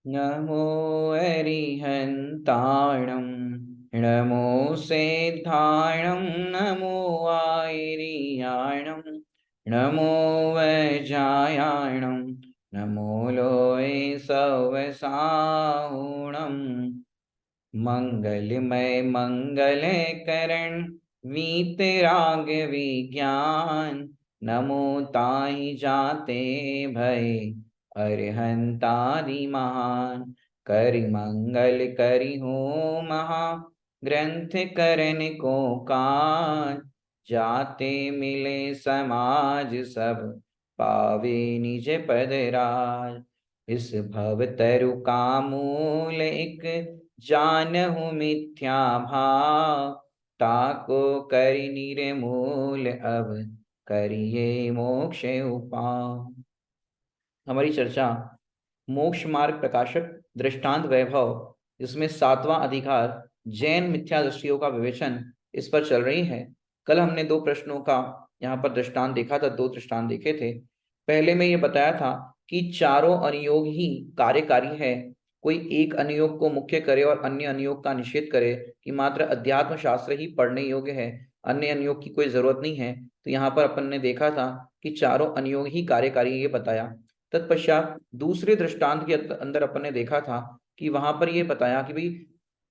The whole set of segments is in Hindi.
नमो अरिहन्ताणं नमो सेद्धाणं नमो आयरियाणं नमो वज्रायाणं नमो लोय सवसाहुणम् मंगलमय मंगल करण वीतराग विज्ञान नमो ताहि जाते भय अरिहंतादि महान करि मंगल करि हो महा ग्रंथ करन को कान जाते मिले समाज सब पावे निज पद राज इस भव तरु का मूल एक जानहु मिथ्या भाव ताको करि निर्मूल अब करिए मोक्ष उपाय। हमारी चर्चा मोक्ष मार्ग प्रकाशक दृष्टांत वैभव, जिसमें 7वां अधिकार जैन मिथ्या दृष्टियों का विवेचन, इस पर चल रही है। कल हमने 2 प्रश्नों का यहाँ पर दृष्टांत देखा था, 2 दृष्टांत देखे थे। पहले में ये बताया था कि चारों अनुयोग ही कार्यकारी है। कोई एक अनुयोग को मुख्य करे और अन्य अनुयोग का निषेध करे कि मात्र अध्यात्म शास्त्र ही पढ़ने योग्य है, अन्य अनुयोग की कोई जरूरत नहीं है। तो यहाँ पर अपन ने देखा था कि चारों अनुयोग ही कार्यकारी, ये बताया। तत्पश्चात दूसरे दृष्टांत के अंदर अपन ने देखा था कि वहां पर ये बताया कि भाई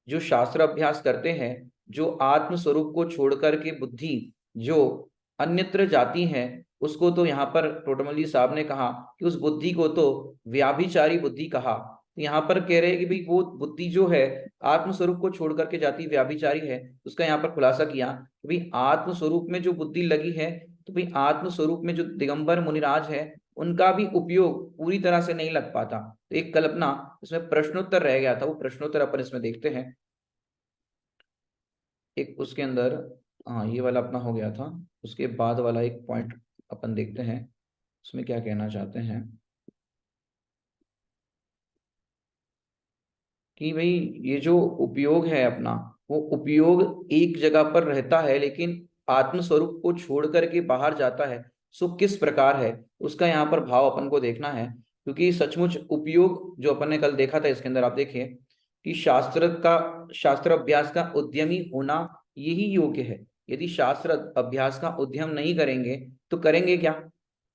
जो शास्त्र अभ्यास करते हैं, जो आत्म स्वरूप को छोड़कर के बुद्धि जो अन्यत्र जाती है, उसको तो यहाँ पर टोटमली साहब ने कहा कि उस बुद्धि को तो व्याभिचारी बुद्धि कहा। तो यहाँ पर कह रहे हैं कि भाई वो बुद्धि जो है आत्म स्वरूप को छोड़ करके जाती व्याभिचारी है। उसका यहाँ पर खुलासा किया कि भाई आत्म स्वरूप में जो बुद्धि लगी है, तो भाई आत्म स्वरूप में जो दिगंबर मुनिराज है, उनका भी उपयोग पूरी तरह से नहीं लग पाता। तो एक कल्पना, इसमें प्रश्नोत्तर रह गया था, वो प्रश्नोत्तर अपन इसमें देखते हैं। एक उसके अंदर, हाँ ये वाला अपना हो गया था। उसके बाद वाला एक पॉइंट अपन देखते हैं, उसमें क्या कहना चाहते हैं कि भाई ये जो उपयोग है अपना, वो उपयोग एक जगह पर रहता है लेकिन आत्म स्वरूप को छोड़ करके बाहर जाता है। सो किस प्रकार है उसका यहाँ पर भाव अपन को देखना है। क्योंकि सचमुच उपयोग जो अपन ने कल देखा था, इसके अंदर आप देखिए कि शास्त्र अभ्यास का उद्यमी होना यही योग्य है। यदि शास्त्र अभ्यास का उद्यम नहीं करेंगे तो करेंगे क्या।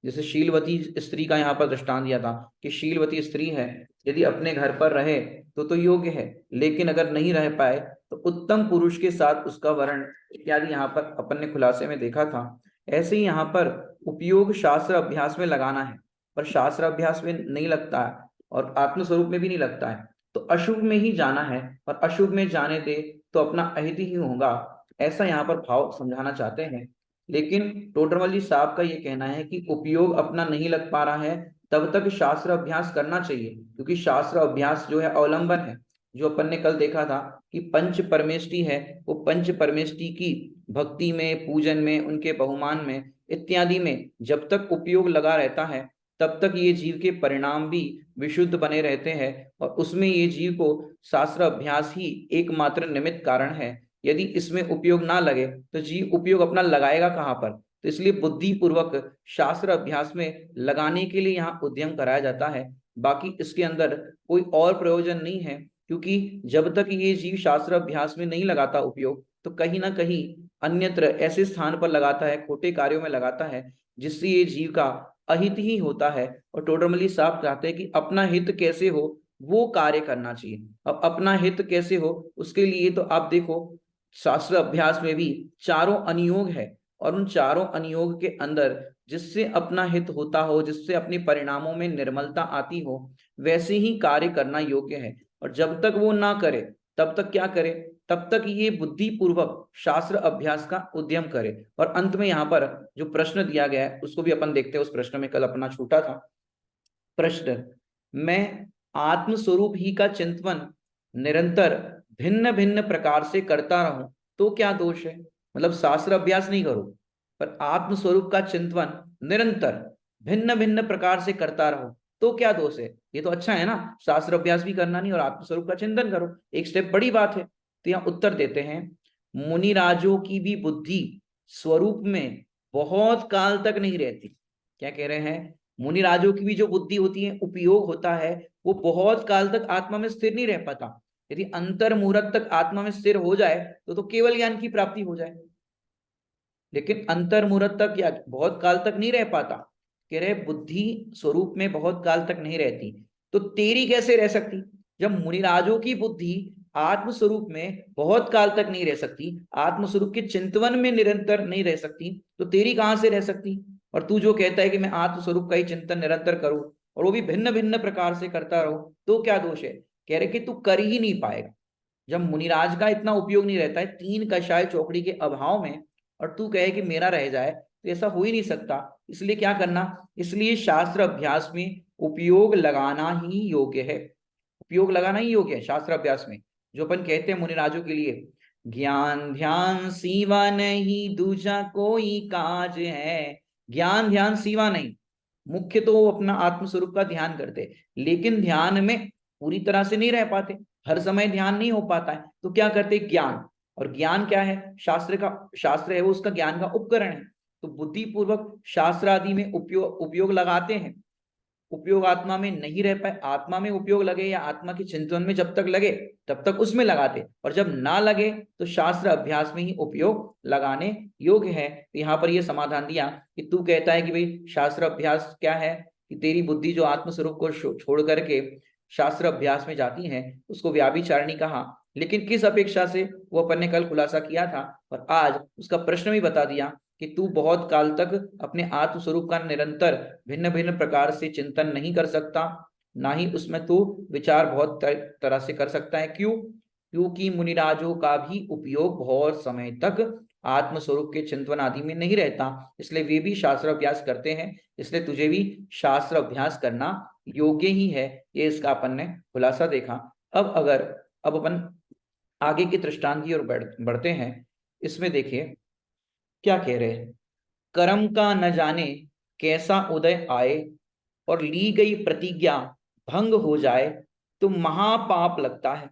जैसे शीलवती स्त्री का यहाँ पर दृष्टांत दिया था कि शीलवती स्त्री है, यदि अपने घर पर रहे तो योग्य है, लेकिन अगर नहीं रह पाए तो उत्तम पुरुष के साथ उसका वर्ण इत्यादि यहाँ पर अपन ने खुलासे में देखा था। ऐसे ही यहाँ पर उपयोग शास्त्र अभ्यास में लगाना है, पर शास्त्र अभ्यास में नहीं लगता है और आत्मस्वरूप में भी नहीं लगता है, तो अशुभ में ही जाना है। और अशुभ में जाने दे तो अपना अहित ही होगा, ऐसा यहाँ पर भाव समझाना चाहते हैं। लेकिन टोडरमल जी साहब का ये कहना है कि उपयोग अपना नहीं लग पा रहा है, तब तक शास्त्र अभ्यास करना चाहिए। क्योंकि शास्त्र अभ्यास जो है अवलंबन है। जो अपन ने कल देखा था कि पंच परमेष्टि है, वो पंच परमेष्टि की भक्ति में, पूजन में, उनके बहुमान में इत्यादि में जब तक उपयोग लगा रहता है, तब तक ये जीव के परिणाम भी विशुद्ध बने रहते हैं। और उसमें ये जीव को शास्त्र अभ्यास ही एकमात्र निमित्त कारण है। यदि इसमें उपयोग ना लगे तो जीव उपयोग अपना लगाएगा कहाँ पर। तो इसलिए बुद्धि पूर्वक शास्त्र अभ्यास में लगाने के लिए यहाँ उद्यम कराया जाता है। बाकी इसके अंदर कोई और प्रयोजन नहीं है, क्योंकि जब तक ये जीव शास्त्र अभ्यास में नहीं लगाता उपयोग, तो कहीं ना कहीं अन्यत्र ऐसे स्थान पर लगाता है, खोटे कार्यों में लगाता है, जिससे ये जीव का अहित ही होता है। और टोडरमली साहब चाहते हैं कि अपना हित कैसे हो वो कार्य करना चाहिए। अब अपना हित कैसे हो उसके लिए तो आप देखो, शास्त्र अभ्यास में भी चारों अनुयोग है, और उन चारों अनुयोग के अंदर जिससे अपना हित होता हो, जिससे अपने परिणामों में निर्मलता आती हो, वैसे ही कार्य करना योग्य है। और जब तक वो ना करे तब तक क्या करे, तब तक ये बुद्धि पूर्वक शास्त्र अभ्यास का उद्यम करे। और अंत में यहाँ पर जो प्रश्न दिया गया है उसको भी अपन देखते हैं। उस प्रश्न में कल अपना छूटा था प्रश्न, मैं आत्म स्वरूप ही का चिंतन निरंतर भिन्न भिन्न प्रकार से करता रहूं तो क्या दोष है। मतलब शास्त्र अभ्यास नहीं करो, पर आत्म स्वरूप का चिंतन निरंतर भिन्न भिन्न प्रकार से करता रहो तो क्या दोष है। ये तो अच्छा है ना, शास्त्र अभ्यास भी करना नहीं और आत्म स्वरूप का चिंतन करो, एक स्टेप बड़ी बात है। तो यहाँ उत्तर देते हैं, मुनिराजों की भी बुद्धि स्वरूप में बहुत काल तक नहीं रहती। क्या कह रहे हैं, मुनिराजों की भी जो बुद्धि होती है, उपयोग होता है, वो बहुत काल तक आत्मा में स्थिर नहीं रह पाता। यदि अंतर मुहूर्त तक आत्मा में स्थिर हो जाए तो केवल ज्ञान की प्राप्ति हो जाए, लेकिन अंतर मुहूर्त तक या बहुत काल तक नहीं रह पाता। कह रहे बुद्धि स्वरूप में बहुत काल तक नहीं रहती, तो तेरी कैसे रह सकती? जब मुनिराजों की बुद्धि आत्म स्वरूप में बहुत काल तक नहीं रह सकती, आत्म स्वरूप के चिंतवन में निरंतर नहीं रह सकती, तो तेरी कहां से रह सकती? और तू जो कहता है कि मैं आत्म स्वरूप का ही चिंतन निरंतर करूं, और वो भी भिन्न भिन्न प्रकार से करता रहो, तो क्या दोष है? कह रहे कि तू कर ही नहीं पाएगा। जब मुनिराज का इतना उपयोग नहीं रहता है, तीन कषाय चौकड़ी के अभाव में, और तू कहे कि मेरा रह जाए, तो ऐसा हो ही नहीं सकता। इसलिए क्या करना? इसलिए शास्त्र अभ्यास में उपयोग लगाना ही योग्य है। उपयोग लगाना ही योग्य है शास्त्र अभ्यास में। जो अपन कहते हैं मुनिराजों के लिए, ज्ञान ध्यान सीवा नहीं दूजा कोई काज है। ज्ञान ध्यान सीवा नहीं, मुख्य तो वो अपना आत्मस्वरूप का ध्यान करते, लेकिन ध्यान में पूरी तरह से नहीं रह पाते, हर समय ध्यान नहीं हो पाता है, तो क्या करते? ज्ञान। और ज्ञान क्या है? शास्त्र है वो उसका ज्ञान का उपकरण है। तो बुद्धिपूर्वक शास्त्र आदि में उपयोग लगाते हैं। उपयोग आत्मा में नहीं रह पाए, आत्मा में उपयोग लगे या आत्मा के चिंतन में जब तक लगे तब तक उसमें लगाते, और जब ना लगे तो शास्त्र अभ्यास में ही उपयोग लगाने योग्य है। तो यहाँ पर ये समाधान दिया कि तू कहता है कि भाई शास्त्र अभ्यास क्या है, कि तेरी बुद्धि जो आत्मस्वरूप को छोड़ करके शास्त्र अभ्यास में जाती है, उसको व्याभिचारिणी कहा। लेकिन किस अपेक्षा से, वो अपन ने कल खुलासा किया था, और आज उसका प्रश्न भी बता दिया कि तू बहुत काल तक अपने आत्म स्वरूप का निरंतर भिन्न भिन्न प्रकार से चिंतन नहीं कर सकता, ना ही उसमें तू विचार बहुत तरह से कर सकता है। क्यों? क्योंकि मुनिराजों का भी उपयोग बहुत समय तक आत्म स्वरूप के चिंतन आदि में नहीं रहता, इसलिए वे भी शास्त्र अभ्यास करते हैं, इसलिए तुझे भी शास्त्र अभ्यास करना योग्य ही है। ये इसका अपन ने खुलासा देखा। अब अपन आगे की दृष्टांत की ओर बढ़ते हैं। इसमें देखिए क्या कह रहे हैं, कर्म का न जाने कैसा उदय आए, और ली गई प्रतिज्ञा भंग हो जाए तो महापाप लगता है।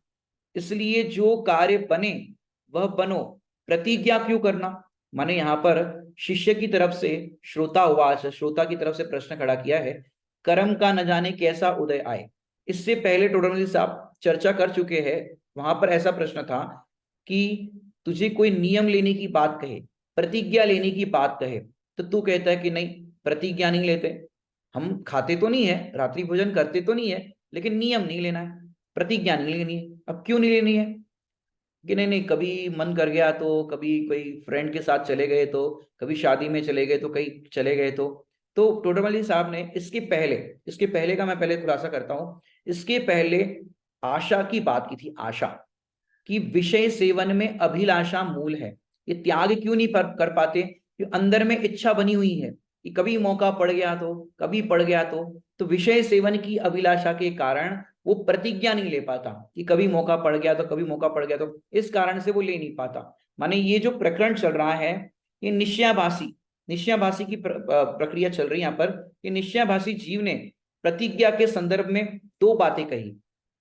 इसलिए जो कार्य बने वह बनो, प्रतिज्ञा क्यों करना? माने यहाँ पर शिष्य की तरफ से श्रोता की तरफ से प्रश्न खड़ा किया है, कर्म का न जाने कैसा उदय आए। इससे पहले टोडरमल साहब चर्चा कर चुके हैं, वहां पर ऐसा प्रश्न था कि तुझे कोई नियम लेने की बात कहे, प्रतिज्ञा लेने की बात कहे, तो तू कहता है कि नहीं, प्रतिज्ञा नहीं लेते, हम खाते तो नहीं है, रात्रि भोजन करते तो नहीं है, लेकिन नियम नहीं लेना है, प्रतिज्ञा नहीं लेनी है। अब क्यों नहीं लेनी है? कि नहीं नहीं, कभी मन कर गया तो, कभी कोई फ्रेंड के साथ चले गए तो, कभी शादी में चले गए तो, कहीं चले गए तो टोडरमल साहब ने इसके पहले का मैं पहले खुलासा करता हूं। इसके पहले आशा की बात की थी, आशा कि विषय सेवन में अभिलाषा मूल है। ये त्याग क्यों नहीं कर पाते? कि अंदर में इच्छा बनी हुई है कि कभी मौका पड़ गया तो, कभी पड़ गया तो विषय सेवन की अभिलाषा के कारण वो प्रतिज्ञा नहीं ले पाता कि कभी मौका पड़ गया तो, कभी मौका पड़ गया तो, इस कारण से वो ले नहीं पाता। माने ये जो प्रकरण चल रहा है, ये निश्चयाभासी की प्रक्रिया चल रही है यहाँ पर। ये निश्चयाभासी जीव ने प्रतिज्ञा के संदर्भ में दो बातें कही।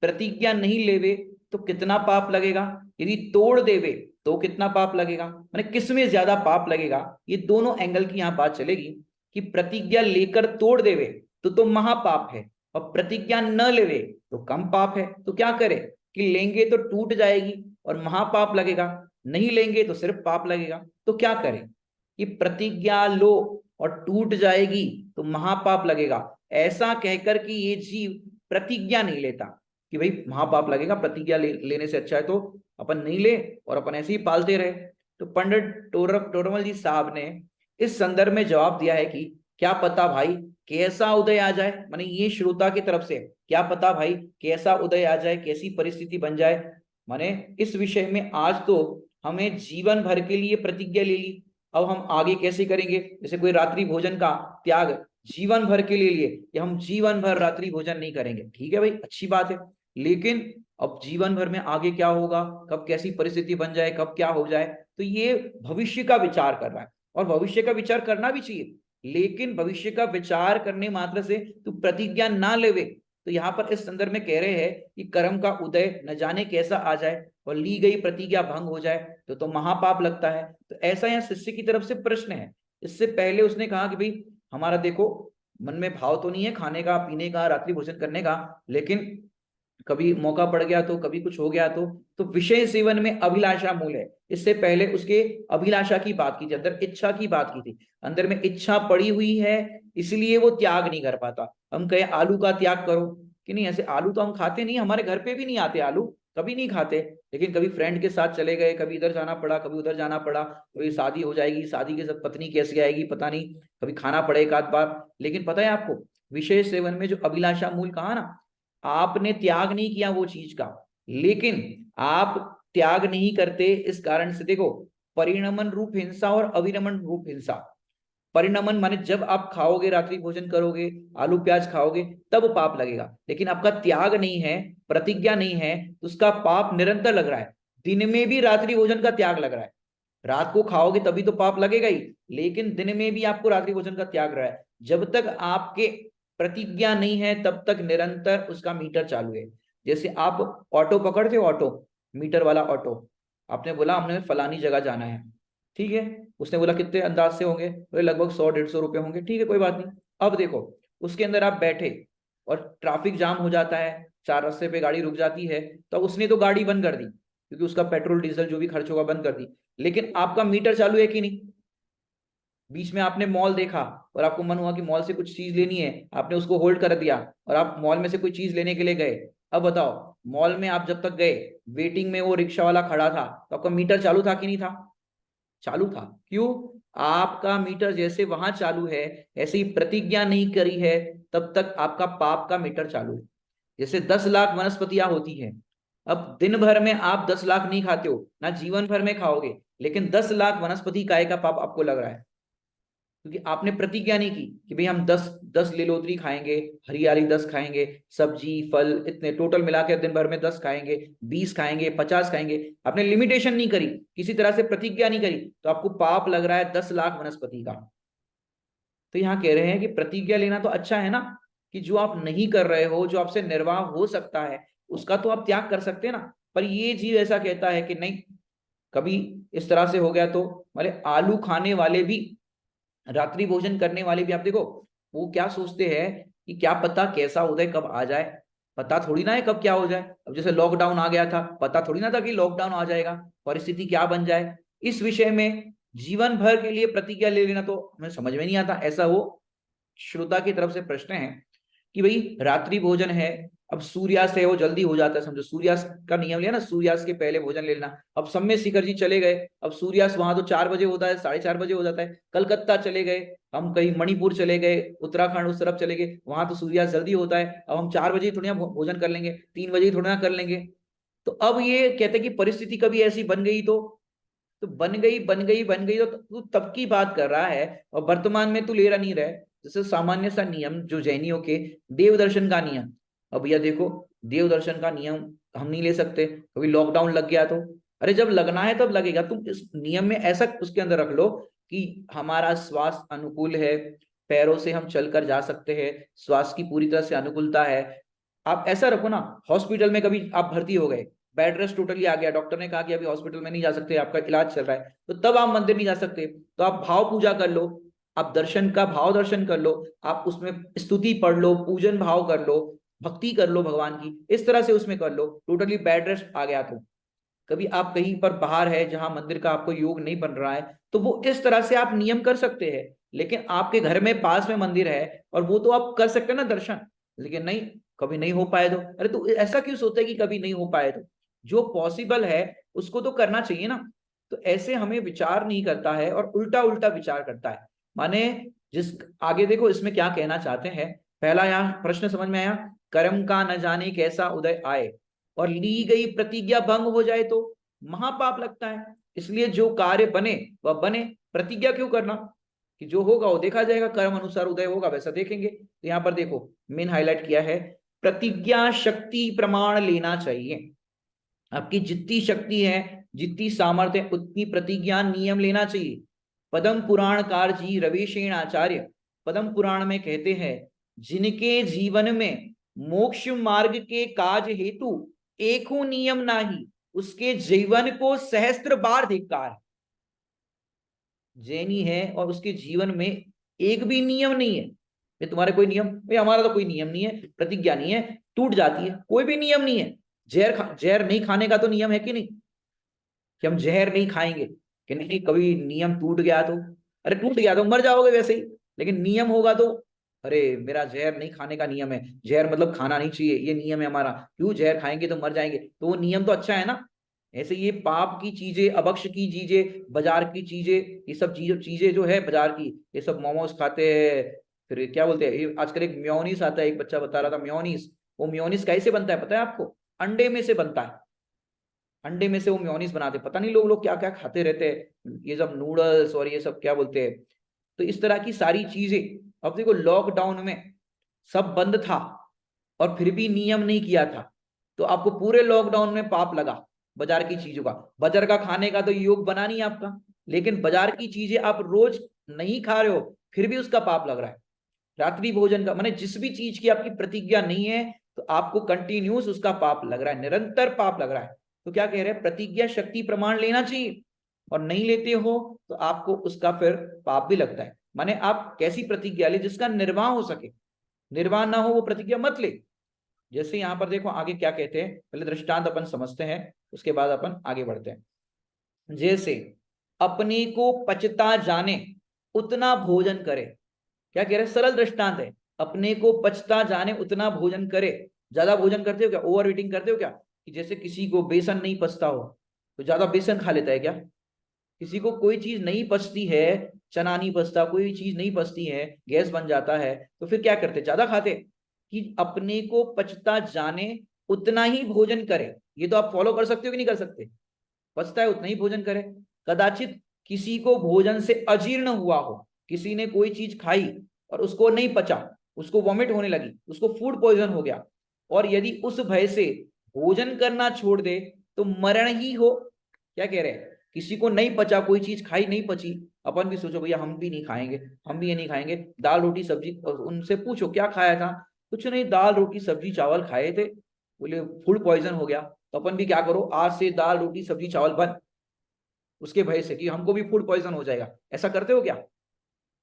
प्रतिज्ञा नहीं लेवे तो कितना पाप लगेगा, यदि तोड़ देवे तो कितना पाप लगेगा, माने किसमें ज्यादा पाप लगेगा, ये दोनों एंगल की यहाँ बात चलेगी। कि प्रतिज्ञा लेकर तोड़ देवे तो महापाप है, और प्रतिज्ञा न लेवे तो कम पाप है। तो क्या करे? कि लेंगे तो टूट जाएगी और महापाप लगेगा, नहीं लेंगे तो सिर्फ पाप लगेगा। तो क्या करें? कि प्रतिज्ञा लो और टूट जाएगी तो महापाप लगेगा, ऐसा कहकर कि ये जीव प्रतिज्ञा नहीं लेता कि भाई महापाप लगेगा, प्रतिज्ञा लेने से अच्छा है तो अपन नहीं ले और अपन ऐसे ही पालते रहे। तो पंडित टोडरमल जी साहब ने इस संदर्भ में जवाब दिया है कि क्या पता भाई कैसा उदय आ जाए, माने ये श्रोता की तरफ से, क्या पता भाई कैसा उदय आ जाए, कैसी परिस्थिति बन जाए। माने इस विषय में आज तो हमें जीवन भर के लिए प्रतिज्ञा ले ली, अब हम आगे कैसे करेंगे? जैसे कोई रात्रि भोजन का त्याग जीवन भर के लिए कि हम जीवन भर रात्रि भोजन नहीं करेंगे, ठीक है भाई, अच्छी बात है, लेकिन अब जीवन भर में आगे क्या होगा, कब कैसी परिस्थिति बन जाए, कब क्या हो जाए, तो ये भविष्य का विचार कर रहा है। और भविष्य का विचार करना भी चाहिए, लेकिन भविष्य का विचार करने मात्र से तू प्रतिज्ञा ना लेवे। तो यहाँ पर इस संदर्भ में कह रहे हैं कि कर्म का उदय न जाने कैसा आ जाए और ली गई प्रतिज्ञा भंग हो जाए तो महापाप लगता है। तो ऐसा यहाँ शिष्य की तरफ से प्रश्न है। इससे पहले उसने कहा कि भाई हमारा देखो मन में भाव तो नहीं है खाने का, पीने का, रात्रि भोजन करने का, लेकिन कभी मौका पड़ गया तो, कभी कुछ हो गया तो विषय सेवन में अभिलाषा मूल है। इससे पहले उसके अभिलाषा की बात की थी, अंदर इच्छा की बात की थी, अंदर में इच्छा पड़ी हुई है, इसलिए वो त्याग नहीं कर पाता। हम कहे आलू का त्याग करो कि नहीं, ऐसे आलू तो हम खाते नहीं, हमारे घर पे भी नहीं आते आलू, कभी नहीं खाते, लेकिन कभी फ्रेंड के साथ चले गए, कभी इधर जाना पड़ा, कभी उधर जाना पड़ा, कभी शादी हो जाएगी, शादी के साथ पत्नी कैसी आएगी पता नहीं, कभी खाना पड़े एक आध बार। लेकिन पता है आपको, विशेष सेवन में जो अभिलाषा मूल कहा ना, आपने त्याग नहीं किया वो चीज का, लेकिन आप त्याग नहीं करते इस कारण से, देखो, परिणमन रूप हिंसा और अविरमन रूप हिंसा। परिणमन माने जब आप खाओगे, रात्रि भोजन करोगे, आलू प्याज खाओगे, तब पाप लगेगा, लेकिन आपका त्याग नहीं है, प्रतिज्ञा नहीं है, तो उसका पाप निरंतर लग रहा है। दिन में भी रात्रि भोजन का त्याग लग रहा है, रात को खाओगे तभी तो पाप लगेगा ही, लेकिन दिन में भी आपको रात्रि भोजन का त्याग रहा है। जब तक आपके प्रतिज्ञा नहीं है तब तक निरंतर उसका मीटर चालू है। जैसे आप ऑटो पकड़ते हो, ऑटो, मीटर वाला ऑटो, आपने बोला हमने फलानी जगह जाना है, ठीक है, उसने बोला कितने अंदाज से होंगे, बोले लगभग 100-150 रुपए होंगे, ठीक है कोई बात नहीं। अब देखो, उसके अंदर आप बैठे और ट्रैफिक जाम हो जाता है, चार रास्ते पे गाड़ी रुक जाती है, तो उसने तो गाड़ी बंद कर दी, क्योंकि उसका पेट्रोल डीजल जो भी खर्च होगा बंद कर दी, लेकिन आपका मीटर चालू है कि नहीं। बीच में आपने मॉल देखा और आपको मन हुआ कि मॉल से कुछ चीज लेनी है, आपने उसको होल्ड कर दिया और आप मॉल में से कोई चीज लेने के लिए गए। अब बताओ, मॉल में आप जब तक गए, वेटिंग में वो रिक्शा वाला खड़ा था, तो आपका मीटर चालू था कि नहीं था? चालू था। क्यों? आपका मीटर जैसे वहां चालू है, ऐसे ही प्रतिज्ञा नहीं करी है तब तक आपका पाप का मीटर चालू है। जैसे 10 लाख वनस्पतियां होती हैं, अब दिन भर में आप 10 लाख नहीं खाते हो, ना जीवन भर में खाओगे, लेकिन 10 लाख वनस्पति काय का पाप आपको लग रहा है, क्योंकि आपने प्रतिज्ञा नहीं की कि भाई हम 10 10 लीलोतरी खाएंगे, हरियाली 10 खाएंगे, सब्जी फल इतने टोटल मिला के दिन भर में 10 खाएंगे, 20 खाएंगे, 50 खाएंगे। आपने लिमिटेशन नहीं करी, किसी तरह से प्रतिज्ञा नहीं करी, तो आपको पाप लग रहा है 10 लाख वनस्पति का। तो यहाँ कह रहे हैं कि प्रतिज्ञा लेना तो अच्छा है ना, कि जो आप नहीं कर रहे हो, जो आपसे निर्वाह हो सकता है, उसका तो आप त्याग कर सकते हैं ना। पर ये जीव ऐसा कहता है कि नहीं, कभी इस तरह से हो गया तो, माने आलू खाने वाले भी, रात्रि भोजन करने वाले भी, आप देखो वो क्या सोचते हैं कि क्या पता कैसा उदय कब आ जाए, पता थोड़ी ना है कब क्या हो जाए। अब जैसे लॉकडाउन आ गया था, पता थोड़ी ना था कि लॉकडाउन आ जाएगा, परिस्थिति क्या बन जाए। इस विषय में जीवन भर के लिए प्रतिज्ञा ले लेना तो हमें समझ में नहीं आता। ऐसा वो श्रोता की तरफ से प्रश्न है कि भाई रात्रि भोजन है, अब सूर्यास्त है वो जल्दी हो जाता है, समझो सूर्यास्त का नियम लिया ना, सूर्यास्त के पहले भोजन ले लेना। अब सब में शिखर जी चले गए, अब सूर्यास्त वहां तो 4 बजे होता है, 4:30 बजे हो जाता है। कलकत्ता चले गए, हम कहीं मणिपुर चले गए, उत्तराखंड उस तरफ चले गए, वहां तो सूर्यास्त जल्दी होता है। अब हम 4 बजे थोड़ी ना भोजन कर लेंगे, 3 बजे थोड़ी ना कर लेंगे। तो अब ये कहते हैं कि परिस्थिति कभी ऐसी बन गई तो बन गई, बन गई, बन गई, तो तू तब की बात कर रहा है, और वर्तमान में तू ले रहा नहीं रहा है। जैसे सामान्य सा नियम जो जैनियों के देव दर्शन का नियम, अब भैया देखो, देव दर्शन का नियम हम नहीं ले सकते, कभी लॉकडाउन लग गया तो, अरे जब लगना है तब लगेगा। तुम इस नियम में ऐसा उसके अंदर रख लो कि हमारा स्वास्थ्य अनुकूल है, पैरों से हम चलकर जा सकते हैं, स्वास्थ्य की पूरी तरह से अनुकूलता है। आप ऐसा रखो ना, हॉस्पिटल में कभी आप भर्ती हो गए, बेड रेस्ट टोटली आ गया, डॉक्टर ने कहा कि अभी हॉस्पिटल में नहीं जा सकते, आपका इलाज चल रहा है, तो तब आप मंदिर नहीं जा सकते, तो आप भाव पूजा कर लो, आप दर्शन का भाव दर्शन कर लो, आप उसमें स्तुति पढ़ लो, पूजन भाव कर लो, भक्ति कर लो भगवान की, इस तरह से उसमें कर लो। टोटली बेड रेस्ट आ गया तो, कभी आप कहीं पर बाहर है जहां मंदिर का आपको योग नहीं बन रहा है, तो वो इस तरह से आप नियम कर सकते हैं। लेकिन आपके घर में पास में मंदिर है और वो तो आप कर सकते हैं ना दर्शन, लेकिन नहीं, कभी नहीं हो पाए तो, अरे तो ऐसा क्यों सोचते हैं कि कभी नहीं हो पाए तो, जो पॉसिबल है उसको तो करना चाहिए ना। तो ऐसे हमें विचार नहीं करता है और उल्टा उल्टा विचार करता है। माने जिस, आगे देखो इसमें क्या कहना चाहते हैं। पहला यहाँ प्रश्न समझ में आया, कर्म का न जाने कैसा उदय आए, और ली गई प्रतिज्ञा भंग हो जाए तो महापाप लगता है। इसलिए जो कार्य बने वह बने, प्रतिज्ञा क्यों करना, कि जो होगा वो देखा जाएगा, कर्म अनुसार उदय होगा वैसा देखेंगे। तो यहाँ पर देखो मेन हाईलाइट किया है, प्रतिज्ञा शक्ति प्रमाण लेना चाहिए। आपकी जितनी शक्ति है, जितनी सामर्थ्य है, उतनी प्रतिज्ञा नियम लेना चाहिए। पद्म पुराणकार जी रविशेन आचार्य पद्म पुराण में कहते हैं, जिनके जीवन में मोक्ष मार्ग के काज हेतु एको नियम नाही, उसके जीवन को सहस्त्र बार धिक्कार। जैनी है और उसके जीवन में एक भी नियम नहीं है, ये तुम्हारे कोई नियम, भाई हमारा तो कोई नियम नहीं है, प्रतिज्ञा नहीं है, टूट जाती है, कोई भी नियम नहीं है। जहर नहीं खाने का तो नियम है कि नहीं, कि हम जहर नहीं खाएंगे, कि नहीं कभी नियम टूट गया तो, अरे टूट गया तो मर जाओगे वैसे ही, लेकिन नियम होगा तो, अरे मेरा जहर नहीं खाने का नियम है, जहर मतलब खाना नहीं चाहिए, ये नियम है हमारा, क्यों जहर खाएंगे तो मर जाएंगे, तो वो नियम तो अच्छा है ना। ऐसे ये पाप की चीजें, अभक्ष की चीजें, बाजार की चीजें, ये सब चीजें जो है बाजार की, ये सब मोमोज खाते हैं, फिर क्या बोलते हैं, ये आजकल एक म्योनीस आता है, एक बच्चा बता रहा था म्योनीस, वो म्योनीस कैसे बनता है पता है आपको, अंडे में से बनता है, अंडे में से वो म्योनीस बनाते, पता नहीं लोग लोग क्या क्या खाते रहते हैं, ये सब नूडल्स और ये सब क्या बोलते हैं। तो इस तरह की सारी चीजें, अब देखो लॉकडाउन में सब बंद था और फिर भी नियम नहीं किया था, तो आपको पूरे लॉकडाउन में पाप लगा बाजार की चीजों का, बाजार का खाने का तो योग बना नहीं आपका, लेकिन बाजार की चीजें आप रोज नहीं खा रहे हो, फिर भी उसका पाप लग रहा है। रात्रि भोजन का माने जिस भी चीज की आपकी प्रतिज्ञा नहीं है, तो आपको कंटिन्यूस उसका पाप लग रहा है, निरंतर पाप लग रहा है। तो क्या कह रहे हैं, प्रतिज्ञा शक्ति प्रमाण लेना चाहिए, और नहीं लेते हो तो आपको उसका फिर पाप भी लगता है। माने आप कैसी प्रतिज्ञा ले जिसका निर्वाह हो सके, निर्वाह ना हो वो प्रतिज्ञा मत ले। जैसे यहां पर देखो आगे क्या कहते हैं, पहले दृष्टांत अपन समझते हैं, उसके बाद अपन आगे बढ़ते हैं। जैसे अपने को पचता जाने उतना भोजन करे, क्या कह रहे हैं, सरल दृष्टांत है, अपने को पचता जाने उतना भोजन करे। ज्यादा भोजन करते हो क्या, ओवर ईटिंग करते हो क्या, कि जैसे किसी को बेसन नहीं पचता हो तो ज्यादा बेसन खा लेता है क्या, किसी को कोई चीज नहीं पचती है, चना नहीं पचता, कोई चीज नहीं पचती है, गैस बन जाता है, तो फिर क्या करते, ज्यादा खाते, कि अपने को पचता जाने उतना ही भोजन करे। ये तो आप फॉलो कर सकते हो कि नहीं कर सकते, पचता है उतना ही भोजन करे। कदाचित किसी को भोजन से अजीर्ण हुआ हो, किसी ने कोई चीज खाई और उसको नहीं पचा, उसको वॉमिट होने लगी, उसको फूड पॉइजन हो गया, और यदि उस भय से भोजन करना छोड़ दे तो मरण ही हो। क्या कह रहे हैं, किसी को नहीं पचा, कोई चीज खाई नहीं पची, अपन भी सोचो भैया हम भी नहीं खाएंगे, हम भी ये नहीं खाएंगे, दाल रोटी सब्जी, और उनसे पूछो क्या खाया था, कुछ नहीं दाल रोटी सब्जी चावल खाए थे, बोले फूड पॉइजन हो गया, तो अपन भी क्या करो, आज से दाल रोटी सब्जी चावल बंद, उसके भय से कि हमको भी फूड पॉइजन हो जाएगा। ऐसा करते हो क्या,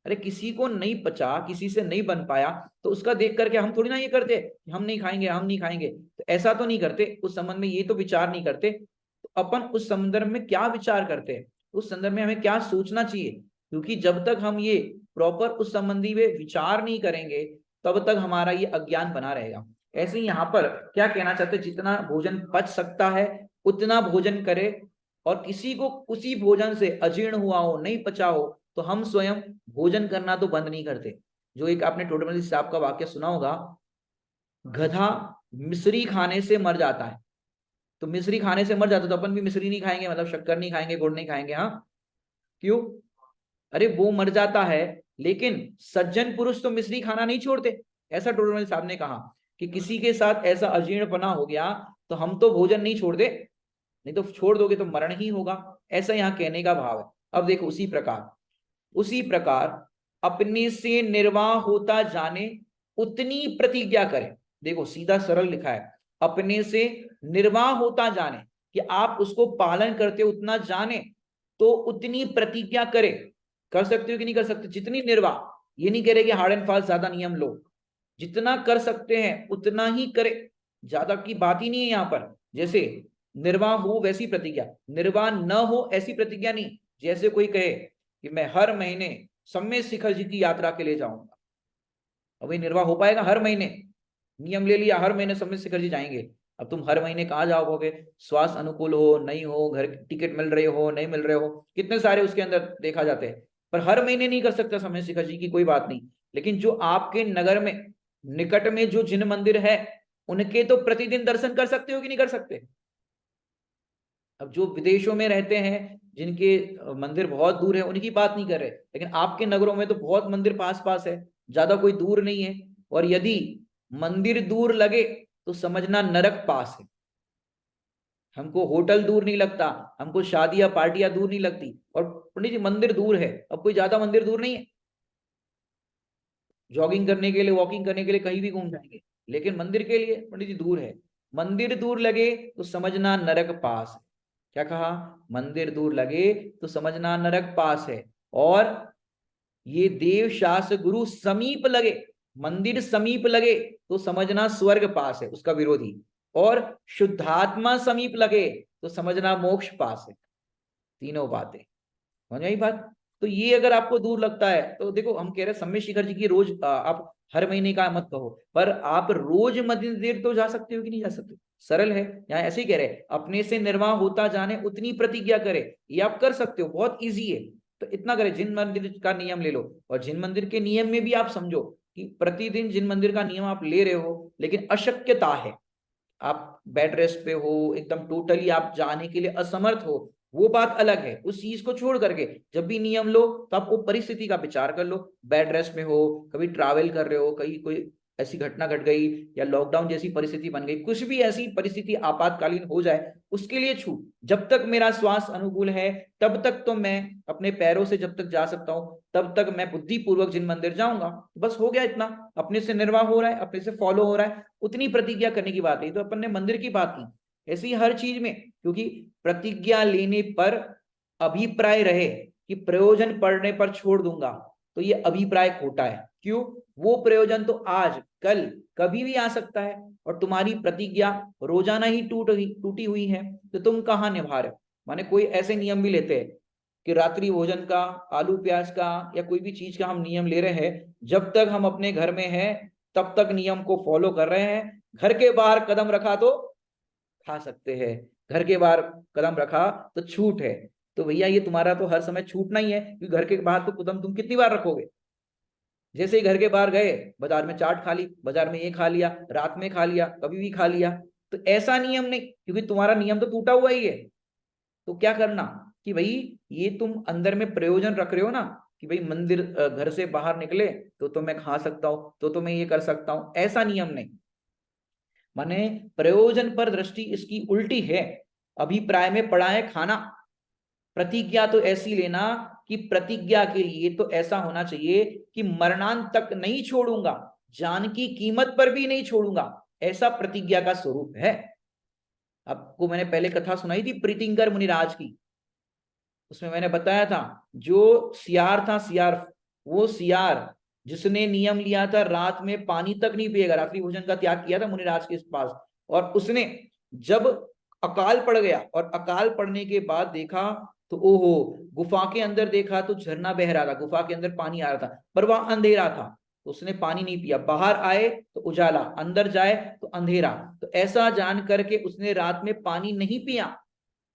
अरे किसी को नहीं पचा, किसी से नहीं बन पाया, तो उसका देख करके हम थोड़ी ना ये करते हम नहीं खाएंगे, हम नहीं खाएंगे, तो ऐसा तो नहीं करते, उस संबंध में ये तो विचार नहीं करते। तो अपन उस संदर्भ में क्या विचार करते हैं, उस संदर्भ में हमें क्या सोचना चाहिए, क्योंकि जब तक हम ये प्रॉपर उस संबंधी में विचार नहीं करेंगे तब तक हमारा ये अज्ञान बना रहेगा। ऐसे ही यहाँ पर क्या कहना चाहते, जितना भोजन पच सकता है उतना भोजन करे, और किसी को उसी भोजन से अजीर्ण हुआ हो, नहीं पचा हो, तो हम स्वयं भोजन करना तो बंद नहीं करते। जो एक आपने टोटमल साहब का वाक्य सुना होगा, गधा मिश्री खाने से मर जाता है, तो मिश्री खाने से मर जाता है, तो अपन भी मिश्री नहीं खाएंगे, मतलब शक्कर नहीं खाएंगे, गुड़ नहीं खाएंगे, हाँ क्यों, अरे वो मर जाता है, लेकिन सज्जन पुरुष तो मिश्री खाना नहीं छोड़ते। ऐसा टोटमल साहब ने कहा कि किसी के साथ ऐसा अजीर्णपना हो गया तो हम तो भोजन नहीं छोड़ दे, नहीं तो छोड़ दोगे तो मरण ही होगा, ऐसा यहाँ कहने का भाव है। अब देखो उसी प्रकार अपने से निर्वाह होता जाने उतनी प्रतिज्ञा करें। देखो सीधा सरल लिखा है, अपने से निर्वाह होता जाने, कि आप उसको पालन करते उतना जाने, तो उतनी प्रतिज्ञा करे। कर सकते हो कि नहीं कर सकते, जितनी निर्वाह, ये नहीं कह रहे कि हार्ड एंड फास्ट ज्यादा नियम लो, जितना कर सकते हैं उतना ही करे, ज्यादा की बात ही नहीं है यहाँ पर। जैसे निर्वाह हो वैसी प्रतिज्ञा, निर्वाह न हो ऐसी प्रतिज्ञा नहीं। जैसे कोई कहे कि मैं हर महीने सम्मेद शिखर जी की यात्रा के लिए जाऊंगा, अब ये निर्वाह हो पाएगा, हर महीने नियम ले लिया हर महीने सम्मेद शिखर जी जाएंगे, अब तुम हर महीने कहाँ जाओगे, स्वास्थ्य अनुकूल हो नहीं हो, घर टिकट मिल रहे हो नहीं मिल रहे हो, कितने सारे उसके अंदर देखा जाते हैं, पर हर महीने नहीं कर सकता सम्मेद शिखर जी की, कोई बात नहीं। लेकिन जो आपके नगर में निकट में जो जिन मंदिर है उनके तो प्रतिदिन दर्शन कर सकते हो कि नहीं कर सकते। अब जो विदेशों में रहते हैं, जिनके मंदिर बहुत दूर है, उनकी बात नहीं कर रहे, लेकिन आपके नगरों में तो बहुत मंदिर पास पास है, ज्यादा कोई दूर नहीं है, और यदि मंदिर दूर लगे तो समझना नरक पास है। हमको होटल दूर नहीं लगता, हमको शादियां पार्टियां दूर नहीं लगती, और पंडित जी मंदिर दूर है, अब कोई ज्यादा मंदिर दूर नहीं है, जॉगिंग करने के लिए वॉकिंग करने के लिए कहीं भी घूम जाएंगे, लेकिन मंदिर के लिए पंडित जी दूर है। मंदिर दूर लगे तो समझना नरक पास है। क्या कहा, मंदिर दूर लगे तो समझना नरक पास है, और ये देव शास्त्र गुरु समीप लगे, मंदिर समीप लगे तो समझना स्वर्ग पास है, उसका विरोधी, और शुद्धात्मा समीप लगे तो समझना मोक्ष पास है। तीनों बातें समझ आई बात। तो ये अगर आपको दूर लगता है तो देखो, हम कह रहे हैं सम्य शिखर जी की रोज आप हर महीने का मत कहो, पर आप रोज मंदिर तो जा सकते हो कि नहीं जा सकते? सरल है। यहाँ ऐसे ही कह रहे हैं, अपने से निर्वाह होता जाने उतनी प्रतिज्ञा करे, ये आप कर सकते हो, बहुत इजी है। तो इतना करें, जिन मंदिर का नियम ले लो, और जिन मंदिर के नियम में भी आप समझो कि प्रतिदिन जिन मंदिर का नियम आप ले रहे हो लेकिन अशक्यता है, आप बेड रेस्ट पे हो, एकदम टोटली आप जाने के लिए असमर्थ हो, वो बात अलग है। उस चीज को छोड़ करके जब भी नियम लो तो आप वो परिस्थिति का विचार कर लो। बेड रेस्ट में हो, कभी ट्रैवल कर रहे हो, कहीं कोई ऐसी घटना घट गई, या लॉकडाउन जैसी परिस्थिति बन गई, कुछ भी ऐसी परिस्थिति आपातकालीन हो जाए, उसके लिए छूट। जब तक मेरा स्वास्थ्य अनुकूल है तब तक तो मैं अपने पैरों से जब तक जा सकता हूं तब तक मैं बुद्धिपूर्वक जिन मंदिर जाऊंगा। बस हो गया इतना, अपने से निर्वाह हो रहा है, अपने से फॉलो हो रहा है, उतनी प्रतिज्ञा करने की बात है। तो अपन ने मंदिर की बात की, ऐसी हर चीज में, क्योंकि प्रतिज्ञा लेने पर अभिप्राय रहे कि प्रयोजन पड़ने पर छोड़ दूंगा, तो ये अभिप्राय खोटा है। क्यों? वो प्रयोजन तो आज कल कभी भी आ सकता है, और तुम्हारी प्रतिज्ञा रोजाना ही टूटी हुई है, तो तुम कहाँ निभा रहे हो? माने कोई ऐसे नियम भी लेते हैं कि रात्रि भोजन का, आलू प्याज का, या कोई भी चीज का हम नियम ले रहे हैं, जब तक हम अपने घर में हैं तब तक नियम को फॉलो कर रहे हैं, घर के बाहर कदम रखा तो खा सकते हैं, घर के बाहर कदम रखा तो छूट है। तो भैया ये तुम्हारा तो हर समय छूटना ही है, क्योंकि घर के बाहर तो कदम तुम कितनी बार रखोगे? जैसे ही घर के बाहर गए, बाजार में चाट खा ली, बाजार में ये खा लिया, रात में खा लिया, कभी भी खा लिया। तो ऐसा नियम नहीं, क्योंकि तुम्हारा नियम तो टूटा हुआ ही है। तो क्या करना कि भाई, ये तुम अंदर में प्रयोजन रख रहे हो ना, कि भाई मंदिर घर से बाहर निकले तो मैं खा सकता हूं, तो मैं ये कर सकता हूं, ऐसा नियम नहीं। माने प्रयोजन पर दृष्टि इसकी उल्टी है। अभिप्राय में पड़ा है खाना। प्रतिज्ञा तो ऐसी लेना कि प्रतिज्ञा के लिए तो ऐसा होना चाहिए कि मरणांत तक नहीं छोड़ूंगा, जान की कीमत पर भी नहीं छोड़ूंगा, ऐसा प्रतिज्ञा का स्वरूप है। आपको मैंने पहले कथा सुनाई थी प्रीतिंकर मुनिराज की, उसमें मैंने बताया था, जो सियार था, सियार, वो सियार जिसने नियम लिया था रात में पानी तक नहीं पिएगा, रात्रि भोजन का त्याग किया था मुनिराज के पास, और उसने जब अकाल पड़ गया और अकाल पड़ने के बाद देखा तो ओहो, गुफा के अंदर देखा तो झरना बह रहा था, गुफा के अंदर पानी आ रहा था, पर वहां अंधेरा था, तो उसने पानी नहीं पिया। बाहर आए तो उजाला, अंदर जाए तो अंधेरा, तो ऐसा जान करके उसने रात में पानी नहीं पिया,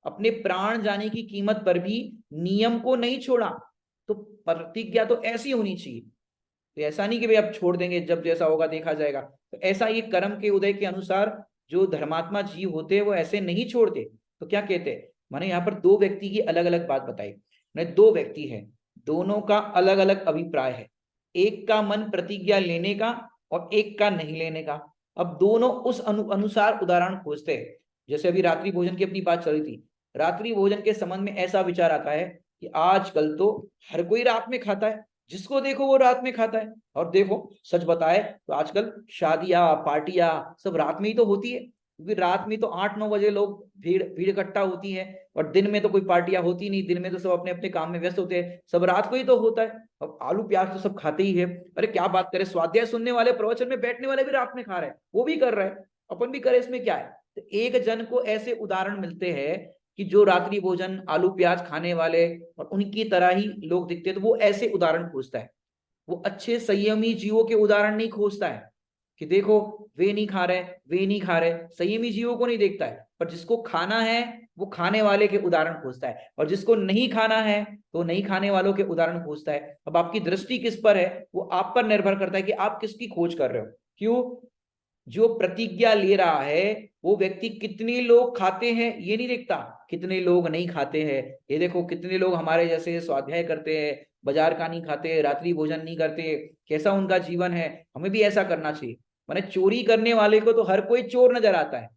अपने प्राण जाने की कीमत पर भी नियम को नहीं छोड़ा। तो प्रतिज्ञा तो ऐसी होनी चाहिए। तो ऐसा नहीं कि भाई आप छोड़ देंगे, जब जैसा होगा देखा जाएगा। तो ऐसा ये कर्म के उदय के अनुसार जो धर्मात्मा जीव होते हैं वो ऐसे नहीं छोड़ते। तो क्या कहते हैं, माने यहाँ पर दो व्यक्ति की अलग अलग बात बताई। मैंने दो व्यक्ति है, दोनों का अलग अलग अभिप्राय है, एक का मन प्रतिज्ञा लेने का और एक का नहीं लेने का। अब दोनों उस अनुसार उदाहरण खोजते हैं। जैसे अभी रात्रि भोजन की अपनी बात चल रही थी, रात्रि भोजन के संबंध में ऐसा विचार आता है कि आजकल तो हर कोई रात में खाता है, जिसको देखो वो रात में खाता है। और देखो, सच बताए तो आजकल शादियां पार्टियां सब रात में ही तो होती है, क्योंकि रात में तो 8-9 बजे लोग भीड़ भीड़ इकट्ठा होती है, और दिन में तो कोई पार्टियां होती नहीं, दिन में तो सब अपने अपने काम में व्यस्त होते हैं, सब रात को ही तो होता है। अब आलू प्याज तो सब खाते ही है। अरे क्या बात करें, स्वाध्याय सुनने वाले, प्रवचन में बैठने वाले भी रात में खा रहे हैं, वो भी कर रहे हैं, अपन भी करें, इसमें क्या है? तो एक जन को ऐसे उदाहरण मिलते हैं कि जो रात्रि भोजन आलू प्याज खाने वाले और उनकी तरह ही लोग दिखते हैं, तो वो ऐसे उदाहरण खोजता है। वो अच्छे संयमी जीवों के उदाहरण नहीं खोजता है कि देखो वे नहीं खा रहे, वे नहीं खा रहे, संयमी जीवों को नहीं देखता है। पर जिसको खाना है वो खाने वाले के उदाहरण खोजता है, और जिसको नहीं खाना है तो नहीं खाने वालों के उदाहरण खोजता है। अब आपकी दृष्टि किस पर है, वो आप पर निर्भर करता है कि आप किसकी खोज कर रहे हो। क्यों? जो प्रतिज्ञा ले रहा है वो व्यक्ति कितने लोग खाते हैं ये नहीं देखता, कितने लोग नहीं खाते हैं ये देखो, कितने लोग हमारे जैसे स्वाध्याय करते हैं, बाजार का नहीं खाते, रात्रि भोजन नहीं करते, कैसा उनका जीवन है, हमें भी ऐसा करना चाहिए। मैंने चोरी करने वाले को तो हर कोई चोर नजर आता है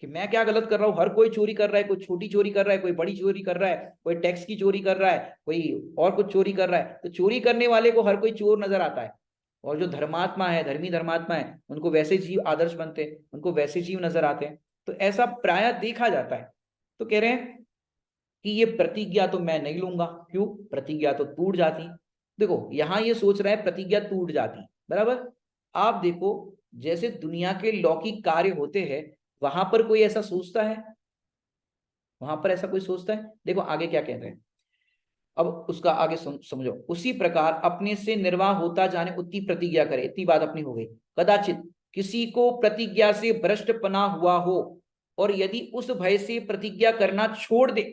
कि मैं क्या गलत कर रहा हूँ, हर कोई चोरी कर रहा है, कोई छोटी चोरी कर रहा है, कोई बड़ी चोरी कर रहा है, कोई टैक्स की चोरी कर रहा है, कोई और कुछ चोरी कर रहा है, तो चोरी करने वाले को हर कोई चोर नजर आता है। और जो धर्मात्मा है, धर्मी धर्मात्मा है, उनको वैसे जीव आदर्श बनते हैं, उनको वैसे जीव नजर आते हैं। तो ऐसा प्राय देखा जाता है। तो कह रहे हैं कि ये प्रतिज्ञा तो मैं नहीं लूंगा। क्यों? प्रतिज्ञा तो टूट जाती। देखो यहां ये सोच रहा है प्रतिज्ञा टूट जाती, बराबर। आप देखो, जैसे दुनिया के लौकिक कार्य होते हैं, वहां पर कोई ऐसा सोचता है? वहां पर ऐसा कोई सोचता है? देखो आगे क्या कह रहे हैं, अब उसका आगे समझो। उसी प्रकार अपने से निर्वाह होता जाने उतनी प्रतिज्ञा करे, इतनी बात अपनी हो गई। कदाचित किसी को प्रतिज्ञा से भ्रष्ट पना हुआ हो, और यदि उस भय से प्रतिज्ञा करना छोड़ दे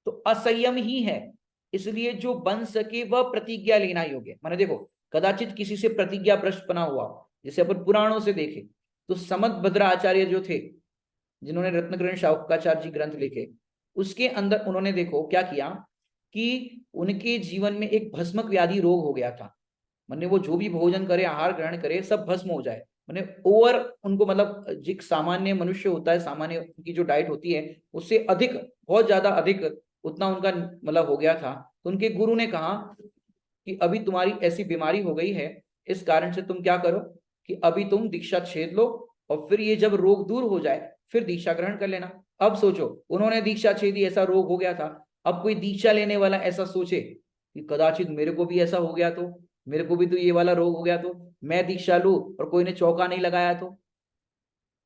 तो असंयम ही है, इसलिए जो बन सके वह प्रतिज्ञा लेना योग्य। माने देखो, कदाचित किसी से प्रतिज्ञा भ्रष्ट पना हुआ, जैसे अपन पुराणों से देखे तो समदभद्र आचार्य जो थे, जिन्होंने रत्नकरण शाहुकाचार्य जी ग्रंथ लिखे, उसके अंदर उन्होंने देखो क्या किया कि उनके जीवन में एक भस्मक व्याधि रोग हो गया था। मैंने वो जो भी भोजन करे, आहार ग्रहण करे, सब भस्म हो जाए। मैंने ओवर उनको, मतलब जो सामान्य मनुष्य होता है, सामान्य उनकी जो डाइट होती है उससे अधिक, बहुत ज्यादा अधिक, उतना उनका मतलब हो गया था। तो उनके गुरु ने कहा कि अभी तुम्हारी ऐसी बीमारी हो गई है, इस कारण से तुम क्या करो कि अभी तुम दीक्षा छेद लो, और फिर ये जब रोग दूर हो जाए फिर दीक्षा ग्रहण कर लेना। अब सोचो, उन्होंने दीक्षा छेदी, ऐसा रोग हो गया था। अब कोई दीक्षा लेने वाला ऐसा सोचे कि कदाचित मेरे को भी ऐसा हो गया तो, मेरे को भी तो ये वाला रोग हो गया तो मैं दीक्षा लूं, और कोई ने चौका नहीं लगाया तो,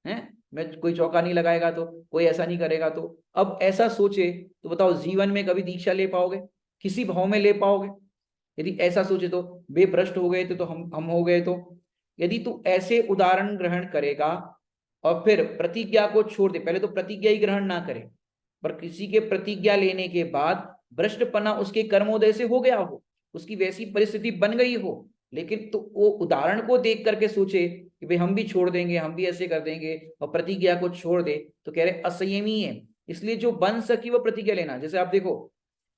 है, मैं, कोई चौका नहीं लगाएगा तो, कोई ऐसा नहीं करेगा तो, अब ऐसा सोचे तो बताओ जीवन में कभी दीक्षा ले पाओगे? किसी भाव में ले पाओगे? यदि ऐसा सोचे तो बेभ्रष्ट हो गए थे तो हम हो गए तो। यदि तू ऐसे उदाहरण ग्रहण करेगा और फिर प्रतिज्ञा को छोड़ दे, पहले तो प्रतिज्ञा ही ग्रहण ना करे, पर किसी के प्रतिज्ञा लेने के बाद भ्रष्टपना उसके कर्मोदय से हो गया हो, उसकी वैसी परिस्थिति बन गई हो, लेकिन तो वो उदाहरण को देख करके सोचे कि भाई हम भी छोड़ देंगे, हम भी ऐसे कर देंगे, और प्रतिज्ञा को छोड़ दे, तो कह रहे असंयमी है। इसलिए जो बन सकी वो प्रतिज्ञा लेना। जैसे आप देखो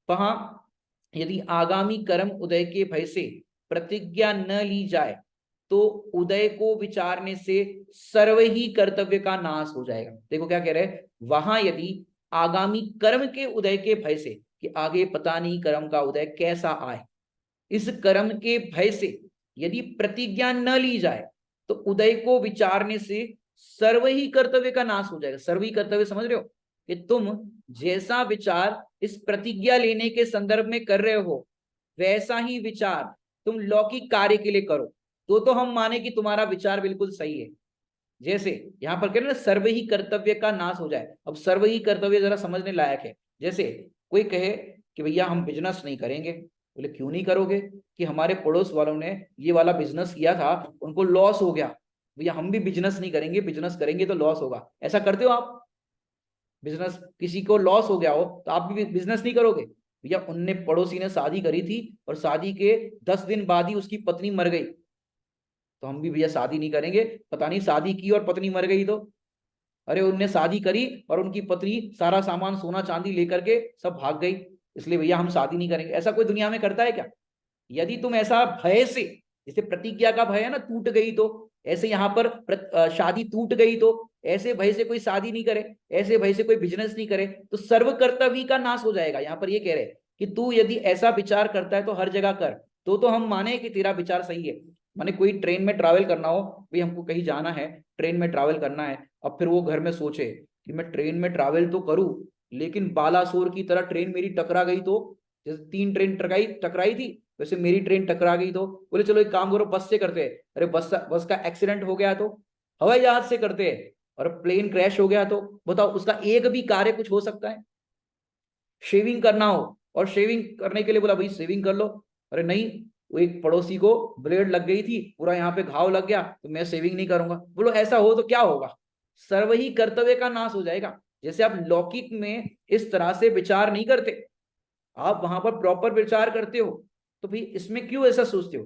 वहां, यदि आगामी कर्म उदय के भय से प्रतिज्ञा न ली जाए तो उदय को विचारने से सर्व ही कर्तव्य का नाश हो जाएगा। देखो क्या कह रहे हैं वहां, यदि आगामी कर्म के उदय के भय से, कि आगे पता नहीं कर्म का उदय कैसा आए, इस कर्म के भय से यदि प्रतिज्ञा न ली जाए तो उदय को विचारने से सर्व ही कर्तव्य का नाश हो जाएगा। सर्व ही कर्तव्य समझ रहे हो, कि तुम जैसा विचार इस प्रतिज्ञा लेने के संदर्भ में कर रहे हो, वैसा ही विचार तुम लौकिक कार्य के लिए करो, तो हम माने कि तुम्हारा विचार बिल्कुल सही है। जैसे यहां पर कह रहे ना, सर्व ही कर्तव्य का नाश हो जाए। अब सर्व ही कर्तव्य जरा समझने लायक है। जैसे कोई कहे कि भैया हम बिजनेस नहीं करेंगे, बोले क्यों नहीं करोगे? कि हमारे पड़ोस वालों ने ये वाला बिजनेस किया था, उनको लॉस हो गया, भैया हम भी बिजनेस नहीं करेंगे, बिजनेस करेंगे तो लॉस होगा। ऐसा करते हो आप? बिजनेस, किसी को लॉस हो गया हो तो आप भी बिजनेस नहीं करोगे? भैया उनने, पड़ोसी ने शादी करी थी और शादी के 10 दिन बाद ही उसकी पत्नी मर गई, तो हम भी भैया शादी नहीं करेंगे। पता नहीं शादी की और पत्नी मर गई तो, अरे उनने शादी करी और उनकी पत्नी सारा सामान सोना चांदी लेकर के सब भाग गई, इसलिए भैया हम शादी नहीं करेंगे। ऐसा कोई दुनिया में करता है क्या? यदि तुम ऐसा भय से, जैसे प्रतिज्ञा का भय है ना, टूट गई तो, ऐसे यहाँ पर शादी टूट गई तो, ऐसे भय से कोई शादी नहीं करे, ऐसे भय से कोई बिजनेस नहीं करे, तो सर्व कर्तव्य का नाश हो जाएगा। यहाँ पर ये कह रहे कि तू यदि ऐसा विचार करता है तो हर जगह कर, तो हम माने कि तेरा विचार सही है। माने कोई ट्रेन में ट्रैवल करना हो, भाई हमको कहीं जाना है, ट्रेन में ट्रैवल करना है, अब फिर वो घर में सोचे कि मैं ट्रेन में ट्रैवल तो करूं, लेकिन बालासोर की तरह ट्रेन मेरी टकरा गई तो, जैसे 3 ट्रेन टकराई थी, वैसे मेरी ट्रेन टकरा गई तो, बोले चलो एक काम करो बस से करते हैं। अरे बस का एक्सीडेंट हो गया तो, हवाई जहाज से करते हैं। और प्लेन क्रैश हो गया तो बताओ, उसका एक भी कार्य कुछ हो सकता है? शेविंग करना हो और शेविंग करने के लिए बोला भाई शेविंग कर लो, अरे नहीं, वो एक पड़ोसी को ब्लेड लग गई थी, पूरा यहाँ पे घाव लग गया, तो मैं शेविंग नहीं करूंगा। बोलो ऐसा हो तो क्या होगा? सर्व ही कर्तव्य का नाश हो जाएगा। जैसे आप लौकिक में इस तरह से विचार नहीं करते, आप वहां पर प्रॉपर विचार करते हो, तो भाई इसमें क्यों ऐसा सोचते हो?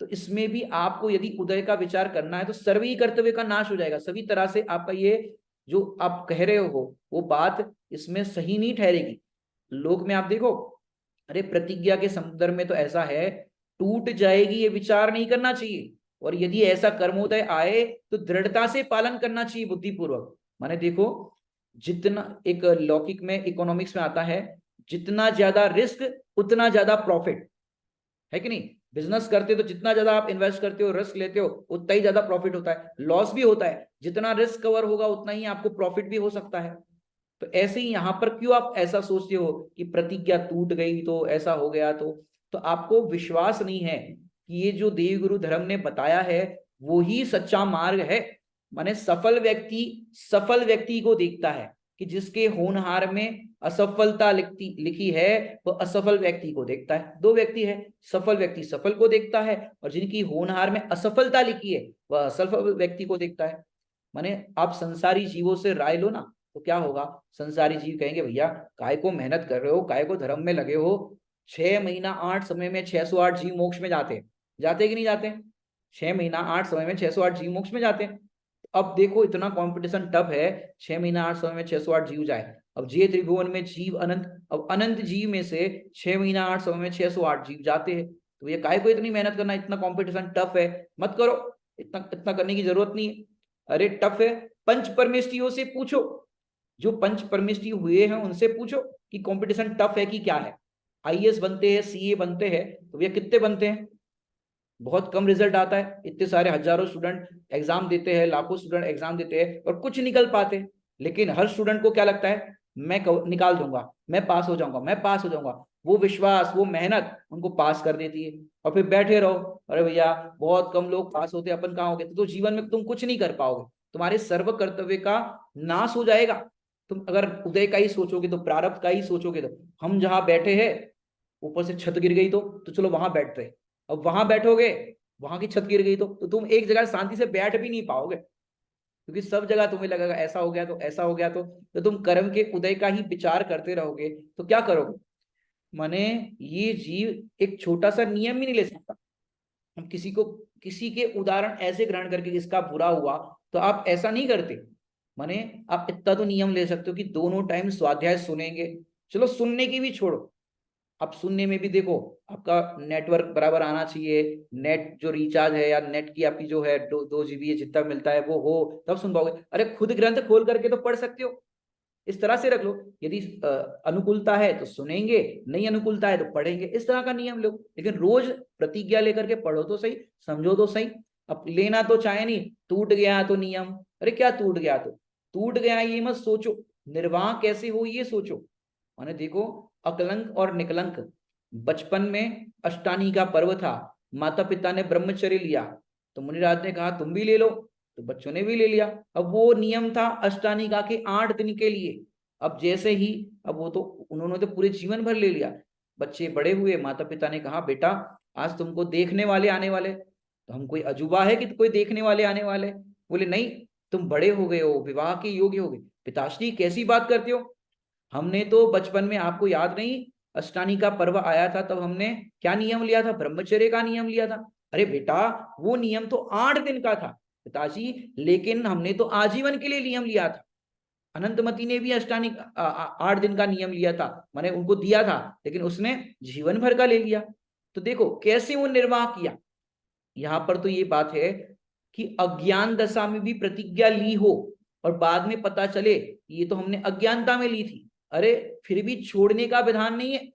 तो इसमें भी आपको यदि उदय का विचार करना है तो सर्व ही कर्तव्य का नाश हो जाएगा। सभी तरह से आपका ये जो आप कह रहे हो वो बात इसमें सही नहीं ठहरेगी। लोक में आप देखो, अरे प्रतिज्ञा के संदर्भ में तो ऐसा है, टूट जाएगी ये विचार नहीं करना चाहिए, और यदि ऐसा कर्मोदय आए तो दृढ़ता से पालन करना चाहिए, बुद्धिपूर्वक। माने देखो, जितना एक लौकिक में इकोनॉमिक्स में आता है, जितना ज्यादा रिस्क उतना ज्यादा प्रॉफिट, है कि नहीं? बिजनेस करते तो जितना ज्यादा आप इन्वेस्ट करते हो, रिस्क लेते हो, उतना ही ज्यादा प्रॉफिट होता है, लॉस भी होता है। जितना रिस्क कवर होगा उतना ही आपको प्रॉफिट भी हो सकता है। तो ऐसे ही यहां पर क्यों आप ऐसा सोचते हो कि प्रतिज्ञा टूट गई तो ऐसा हो गया तो आपको विश्वास नहीं है कि ये जो देवगुरु धर्म ने बताया है वो ही सच्चा मार्ग है। माने सफल व्यक्ति को देखता है कि जिसके होनहार में असफलता लिखी है वो असफल व्यक्ति को देखता है। दो व्यक्ति है, सफल व्यक्ति सफल को देखता है और जिनकी होनहार में असफलता लिखी है वह असफल व्यक्ति को देखता है। माने आप संसारी जीवों से राय लो ना तो क्या होगा, संसारी जीव कहेंगे भैया काय को मेहनत कर रहे हो, काय को धर्म में लगे हो, 6 महीना 8 समय में 608 जीव मोक्ष में जाते हैं, जाते कि नहीं जाते? 6 महीना 8 समय में 608 जीव मोक्ष में जाते हैं। अब देखो इतना कंपटीशन टफ है, 6 महीना 8 समय में 608 जीव जाए। अब जे त्रिभुवन में जीव अनंत, अब अनंत जीव में से 6 महीना 8 समय में 608 जीव जाते हैं, तो ये काय को इतनी मेहनत करना, इतना कंपटीशन टफ है, मत करो, इतना इतना करने की जरूरत नहीं है। अरे टफ है, पंच परमेष्टियों से पूछो, जो पंच परमेष्टि हुए हैं उनसे पूछो कि कंपटीशन टफ है कि क्या है। आईएएस बनते हैं, सीए बनते हैं, तो ये कितने बनते हैं? बहुत कम रिजल्ट आता है, इतने सारे हजारों स्टूडेंट एग्जाम देते हैं, लाखों स्टूडेंट एग्जाम देते हैं और कुछ निकल पाते। लेकिन हर स्टूडेंट को क्या लगता है, मैं निकाल दूंगा, मैं पास हो जाऊंगा, मैं पास हो जाऊंगा। वो विश्वास, वो मेहनत उनको पास कर देती है और फिर बैठे रहो, अरे भैया बहुत कम लोग पास होते, अपन कहाँ हो गए, तो जीवन में तुम कुछ नहीं कर पाओगे, तुम्हारे सर्व कर्तव्य का नाश हो जाएगा। तुम अगर उदय का ही सोचोगे तो, प्रारब्ध का ही सोचोगे तो, हम जहां बैठे हैं ऊपर से छत गिर गई तो चलो वहां बैठते हैं, अब वहां बैठोगे वहां की छत गिर गई तो तुम एक जगह शांति से बैठ भी नहीं पाओगे, क्योंकि सब जगह तुम्हें लगेगा ऐसा हो गया तो ऐसा हो गया तो तुम कर्म के उदय का ही विचार करते रहोगे तो क्या करोगे? माने ये जीव एक छोटा सा नियम भी नहीं ले सकता। हम किसी के उदाहरण ऐसे ग्रहण करके इसका बुरा हुआ तो आप ऐसा नहीं करते। माने आप इतना तो नियम ले सकते हो कि दोनों टाइम स्वाध्याय सुनेंगे, चलो सुनने की भी छोड़ो, आप सुनने में भी देखो आपका नेटवर्क बराबर आना चाहिए, नेट जो रिचार्ज है या नेट की आपकी जो है 2 GB है जितना मिलता है वो हो, तब सुन पाओगे। अरे खुद ग्रंथ खोल करके तो पढ़ सकते हो, इस तरह से रख लो, यदि अनुकूलता है तो सुनेंगे, नहीं अनुकूलता है तो पढ़ेंगे, इस तरह का नियम लो। लेकिन रोज प्रतिज्ञा लेकर के पढ़ो तो सही, समझो तो सही। अब लेना तो चाहे नहीं, टूट गया तो नियम, अरे क्या टूट गया तो टूट गया ये मत सोचो, निर्वाह कैसे हो ये सोचो। माने देखो, अकलंक और निकलंक, बचपन में अष्टानी का पर्व था, माता पिता ने ब्रह्मचर्य लिया तो मुनिराज ने कहा तुम भी ले लो, तो बच्चों ने भी ले लिया। अब वो नियम था अष्टानिका के 8 दिन के लिए, अब जैसे ही, अब वो तो उन्होंने तो पूरे जीवन भर ले लिया। बच्चे बड़े हुए, माता पिता ने कहा बेटा आज तुमको देखने वाले आने वाले, तो हम कोई अजूबा है कि कोई देखने वाले आने वाले? बोले नहीं, तुम बड़े हो गए हो, विवाह के योग्य हो गए। पिताश्री कैसी बात करते हो, हमने तो बचपन में, आपको याद नहीं, अष्टानी का पर्व आया था तब हमने क्या नियम लिया था, ब्रह्मचर्य का नियम लिया था। अरे बेटा वो नियम तो 8 दिन का था पिताजी, लेकिन हमने तो आजीवन के लिए नियम लिया था। अनंतमती ने भी अष्टानी 8 दिन का नियम लिया था, मैंने उनको दिया था, लेकिन उसने जीवन भर का ले लिया। तो देखो कैसे वो निर्वाह किया। यहां पर तो ये बात है कि अज्ञान दशा में भी प्रतिज्ञा ली हो और बाद में पता चले ये तो हमने अज्ञानता में ली थी, अरे फिर भी छोड़ने का विधान नहीं है,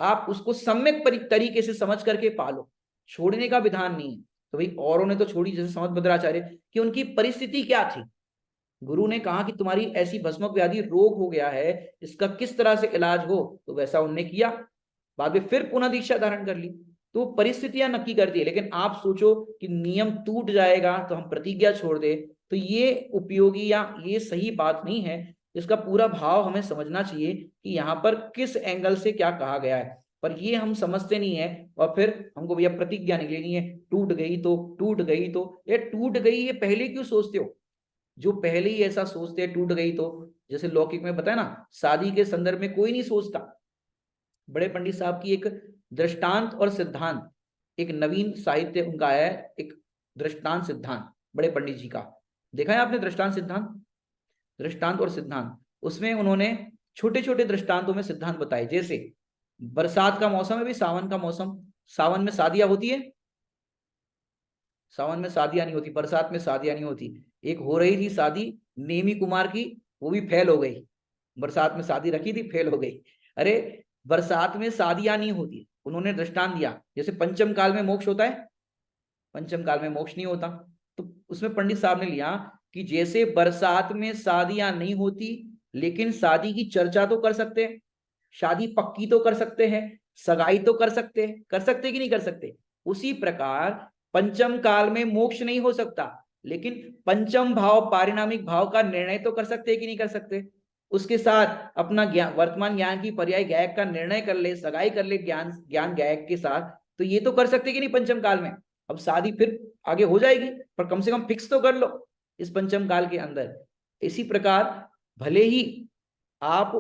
आप उसको सम्यक तरीके से समझ करके पालो, छोड़ने का विधान नहीं है। तो भाई औरों ने तो छोड़ी, जैसे समझ भद्राचार्य कि उनकी परिस्थिति क्या थी, गुरु ने कहा कि तुम्हारी ऐसी भस्मक व्याधि रोग हो गया है, इसका किस तरह से इलाज हो, तो वैसा उनने किया, बाद में फिर पुनः दीक्षा धारण कर ली। तो परिस्थितियां नक्की करती है, लेकिन आप सोचो कि नियम टूट जाएगा तो हम प्रतिज्ञा छोड़ दे, तो ये उपयोगी या ये सही बात नहीं है। इसका पूरा भाव हमें समझना चाहिए कि यहाँ पर किस एंगल से क्या कहा गया है, पर ये हम समझते नहीं है और फिर हमको भैया प्रतिज्ञा नहीं लेनी है, टूट गई तो टूट गई तो, ये टूट गई ये पहले क्यों सोचते हो? जो पहले ही ऐसा सोचते हैं टूट गई तो, जैसे लौकिक में बताया ना, शादी के संदर्भ में कोई नहीं सोचता। बड़े पंडित साहब की एक दृष्टांत और सिद्धांत, एक नवीन साहित्य उनका है, एक दृष्टांत सिद्धांत बड़े पंडित जी का, देखा है आपने दृष्टांत सिद्धांत? दृष्टांत और सिद्धांत, उसमें उन्होंने छोटे छोटे दृष्टांतों में सिद्धांत बताए। जैसे बरसात का मौसम है, भी सावन का मौसम, सावन में शादियां होती है, सावन में शादियां नहीं होती, बरसात में शादियां नहीं होती। एक हो रही थी शादी नेमी कुमार की, वो भी फेल हो गई, बरसात में शादी रखी थी फेल हो गई। अरे बरसात में शादियां नहीं होती, उन्होंने दृष्टांत दिया जैसे पंचम काल में मोक्ष होता है, पंचम काल में मोक्ष नहीं होता। तो उसमें पंडित साहब ने लिया कि जैसे बरसात में शादियां नहीं होती लेकिन शादी की चर्चा तो कर सकते हैं, शादी पक्की तो कर सकते हैं, सगाई तो कर सकते हैं, कर सकते कि नहीं कर सकते? उसी प्रकार पंचम काल में मोक्ष नहीं हो सकता, लेकिन पंचम भाव पारिणामिक भाव का निर्णय तो कर सकते हैं कि नहीं कर सकते। उसके साथ अपना ज्ञान, वर्तमान ज्ञान की पर्याय गायक का निर्णय कर ले, सगाई कर ले ज्ञान ज्ञान गायक के साथ, तो ये तो कर सकते कि नहीं पंचम काल में। अब शादी फिर आगे हो जाएगी, पर कम से कम फिक्स तो कर लो इस पंचम काल के अंदर। इसी प्रकार भले ही आप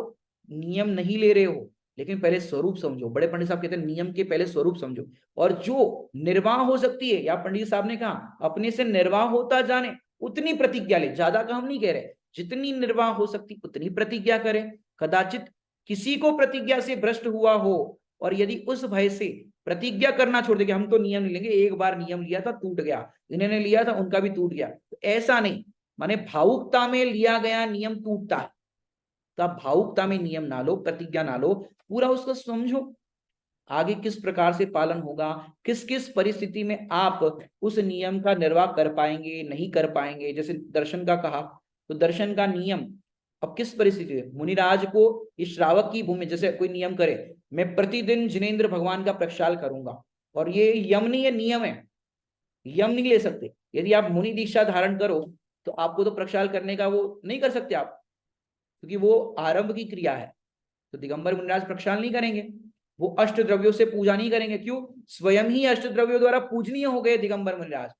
नियम नहीं ले रहे हो, लेकिन पहले स्वरूप समझो। बड़े पंडित साहब कहते हैं नियम के पहले स्वरूप समझो, और जो निर्वाह हो सकती है, या पंडित साहब ने कहा अपने से निर्वाह होता जाने उतनी प्रतिज्ञा ले। ज्यादा का हम नहीं कह रहे, जितनी निर्वाह हो सकती उतनी प्रतिज्ञा करें। कदाचित किसी को प्रतिज्ञा से भ्रष्ट हुआ हो, और यदि उस भय से प्रतिज्ञा करना छोड़ देंगे, हम तो नियम नहीं लेंगे, एक बार नियम लिया था टूट गया, इन्होंने लिया था उनका भी टूट गया, तो ऐसा नहीं। माने भावुकता में लिया गया नियम टूटता है, तो आप भावुकता में नियम ना लो, प्रतिज्ञा ना लो, पूरा उसको समझो आगे किस प्रकार से पालन होगा, किस किस परिस्थिति में आप उस नियम का निर्वाह कर पाएंगे नहीं कर पाएंगे। जैसे दर्शन का कहा, तो दर्शन का नियम अब किस परिस्थिति में मुनिराज को इस श्रावक की भूमि, जैसे कोई नियम करे मैं प्रतिदिन जिनेन्द्र भगवान का प्रक्षाल करूंगा, और ये यम नहीं है, नियम है, यम नहीं ले सकते। यदि आप मुनि दीक्षा धारण करो तो आपको तो प्रक्षाल करने का वो नहीं कर सकते आप, क्योंकि वो आरंभ की क्रिया है। तो दिगंबर मुनिराज प्रक्षाल नहीं करेंगे, वो अष्ट द्रव्यों से पूजा नहीं करेंगे। क्यों? स्वयं ही अष्ट द्रव्यों द्वारा पूजनीय हो गए दिगंबर मुनिराज।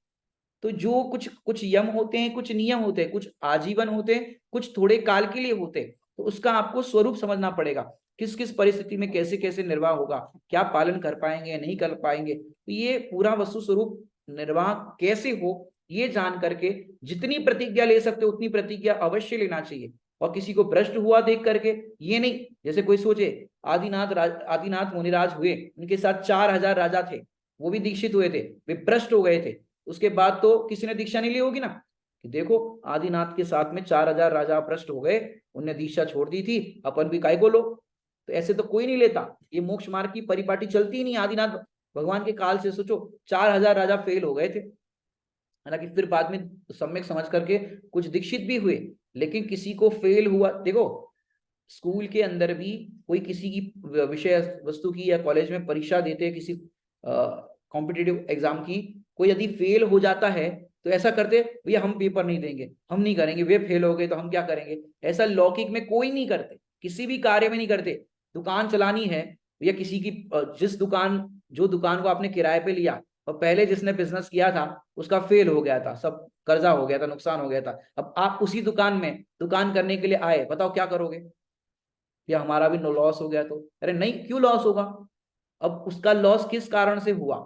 तो जो कुछ कुछ यम होते हैं, कुछ नियम होते हैं, कुछ आजीवन होते हैं, कुछ थोड़े काल के लिए होते हैं, तो उसका आपको स्वरूप समझना पड़ेगा, किस किस परिस्थिति में कैसे कैसे निर्वाह होगा, क्या पालन कर पाएंगे नहीं कर पाएंगे। तो ये पूरा वस्तु स्वरूप निर्वाह कैसे हो, ये जान करके जितनी प्रतिज्ञा ले सकते उतनी प्रतिज्ञा अवश्य लेना चाहिए। और किसी को भ्रष्ट हुआ देख करके ये नहीं, जैसे कोई सोचे आदिनाथ मुनिराज हुए, उनके साथ 4000 राजा थे, वो भी दीक्षित हुए थे, वे भ्रष्ट हो गए थे, उसके बाद तो किसी ने दीक्षा नहीं ली होगी ना, कि देखो आदिनाथ के साथ में 4000 राजा भ्रष्ट हो गए, उनने दीक्षा छोड़ दी थी, अपन भी काय को लो। तो ऐसे तो कोई नहीं लेता, ये मोक्ष मार्ग की परिपाटी चलती ही नहीं। आदिनाथ भगवान के काल से सोचो 4000 राजा फेल हो गए थे, हालांकि फिर बाद में सम्यक समझ करके कुछ दीक्षित भी हुए, लेकिन किसी को फेल हुआ। देखो स्कूल के अंदर भी कोई किसी की विषय वस्तु की या कॉलेज में परीक्षा देते हैं किसी कॉम्पिटिटिव एग्जाम की, कोई यदि फेल हो जाता है तो ऐसा करते भैया हम पेपर नहीं देंगे, हम नहीं करेंगे, वे फेल हो गए तो हम क्या करेंगे। ऐसा लौकिक में कोई नहीं करते, किसी भी कार्य में नहीं करते। दुकान चलानी है या किसी की जिस दुकान जो दुकान को आपने किराए पे लिया और पहले जिसने बिजनेस किया था उसका फेल हो गया था, सब कर्जा हो गया था, नुकसान हो गया था, अब आप उसी दुकान में दुकान करने के लिए आए, बताओ क्या करोगे। या हमारा भी नो लॉस हो गया तो, अरे नहीं, क्यों लॉस होगा, अब उसका लॉस किस कारण से हुआ,